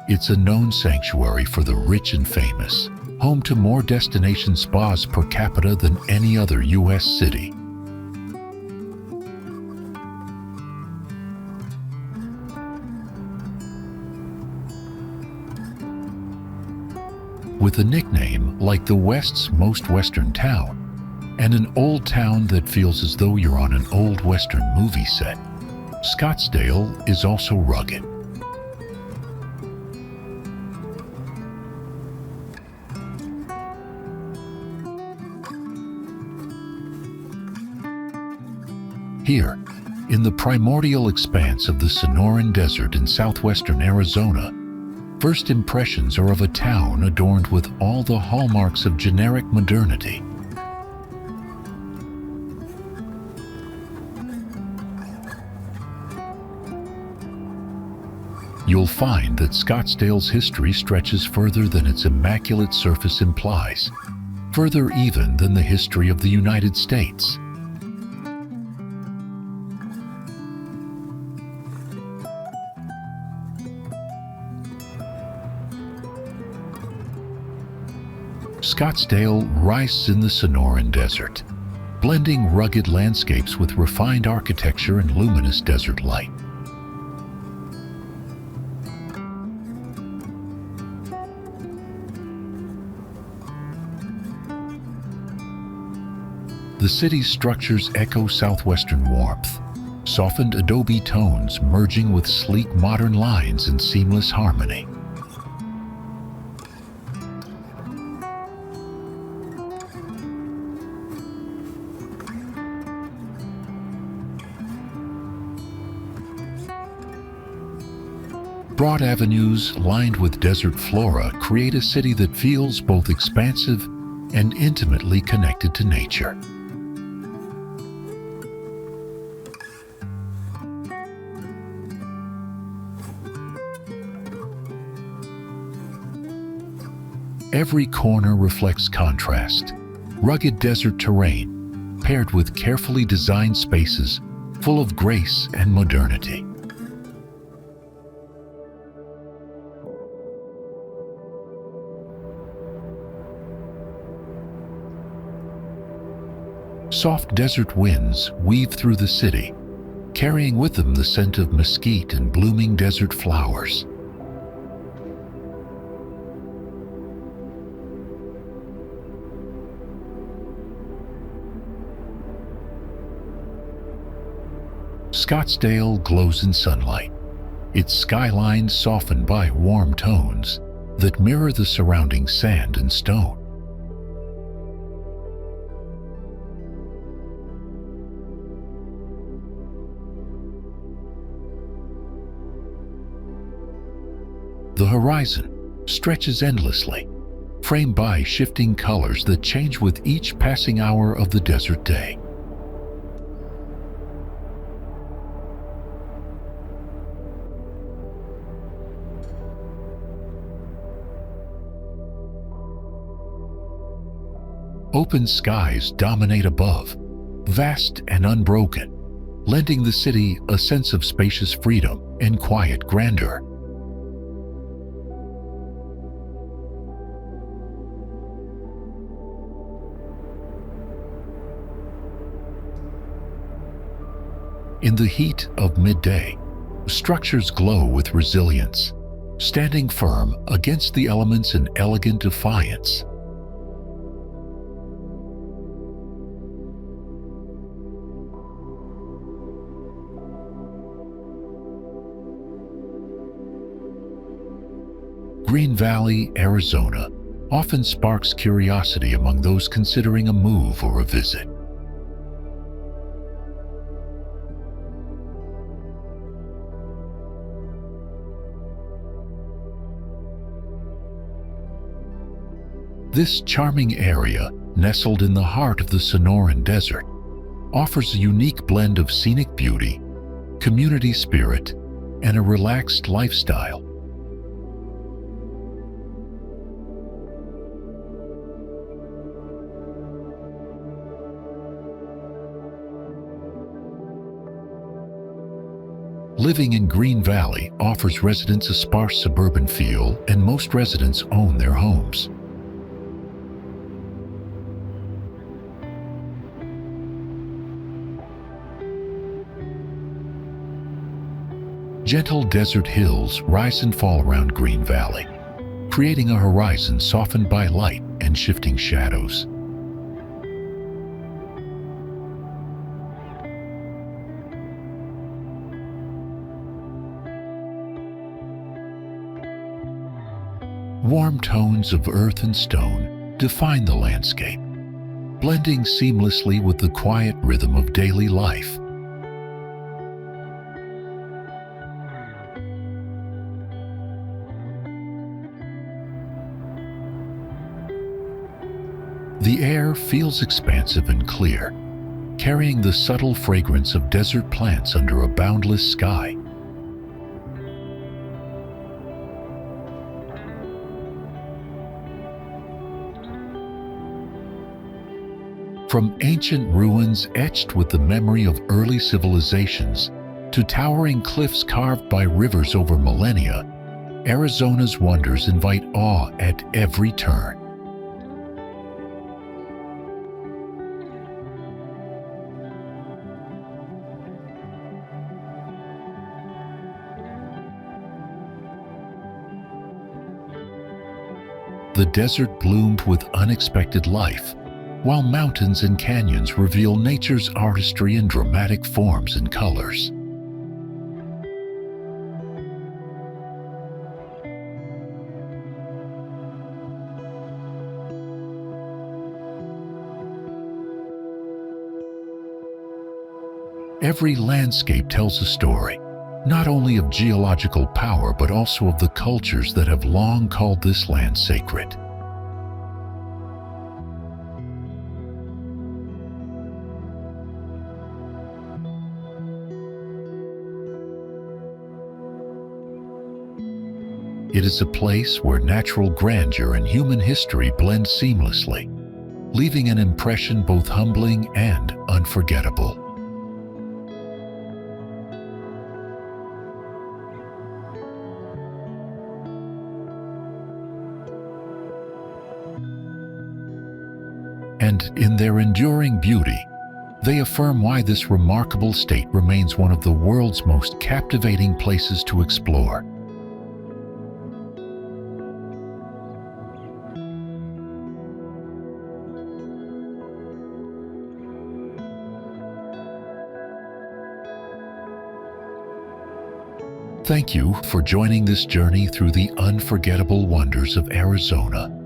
It's a known sanctuary for the rich and famous, home to more destination spas per capita than any other U.S. city. With a nickname like the West's most western town, and an old town that feels as though you're on an old western movie set, Scottsdale is also rugged. Here, in the primordial expanse of the Sonoran Desert in southwestern Arizona, first impressions are of a town adorned with all the hallmarks of generic modernity. You'll find that Scottsdale's history stretches further than its immaculate surface implies, further even than the history of the United States. Scottsdale rises in the Sonoran Desert, blending rugged landscapes with refined architecture and luminous desert light. The city's structures echo southwestern warmth, softened adobe tones merging with sleek modern lines in seamless harmony. Broad avenues lined with desert flora create a city that feels both expansive and intimately connected to nature. Every corner reflects contrast, rugged desert terrain, paired with carefully designed spaces full of grace and modernity. Soft desert winds weave through the city, carrying with them the scent of mesquite and blooming desert flowers. Scottsdale glows in sunlight, its skyline softened by warm tones that mirror the surrounding sand and stone. The horizon stretches endlessly, framed by shifting colors that change with each passing hour of the desert day. Open skies dominate above, vast and unbroken, lending the city a sense of spacious freedom and quiet grandeur. In the heat of midday, structures glow with resilience, standing firm against the elements in elegant defiance. Green Valley, Arizona, often sparks curiosity among those considering a move or a visit. This charming area, nestled in the heart of the Sonoran Desert, offers a unique blend of scenic beauty, community spirit, and a relaxed lifestyle. Living in Green Valley offers residents a sparse suburban feel, and most residents own their homes. Gentle desert hills rise and fall around Green Valley, creating a horizon softened by light and shifting shadows. Warm tones of earth and stone define the landscape, blending seamlessly with the quiet rhythm of daily life. The air feels expansive and clear, carrying the subtle fragrance of desert plants under a boundless sky. From ancient ruins etched with the memory of early civilizations to towering cliffs carved by rivers over millennia, Arizona's wonders invite awe at every turn. The desert bloomed with unexpected life, while mountains and canyons reveal nature's artistry in dramatic forms and colors. Every landscape tells a story, not only of geological power but also of the cultures that have long called this land sacred. It is a place where natural grandeur and human history blend seamlessly, leaving an impression both humbling and unforgettable. And in their enduring beauty, they affirm why this remarkable state remains one of the world's most captivating places to explore. Thank you for joining this journey through the unforgettable wonders of Arizona.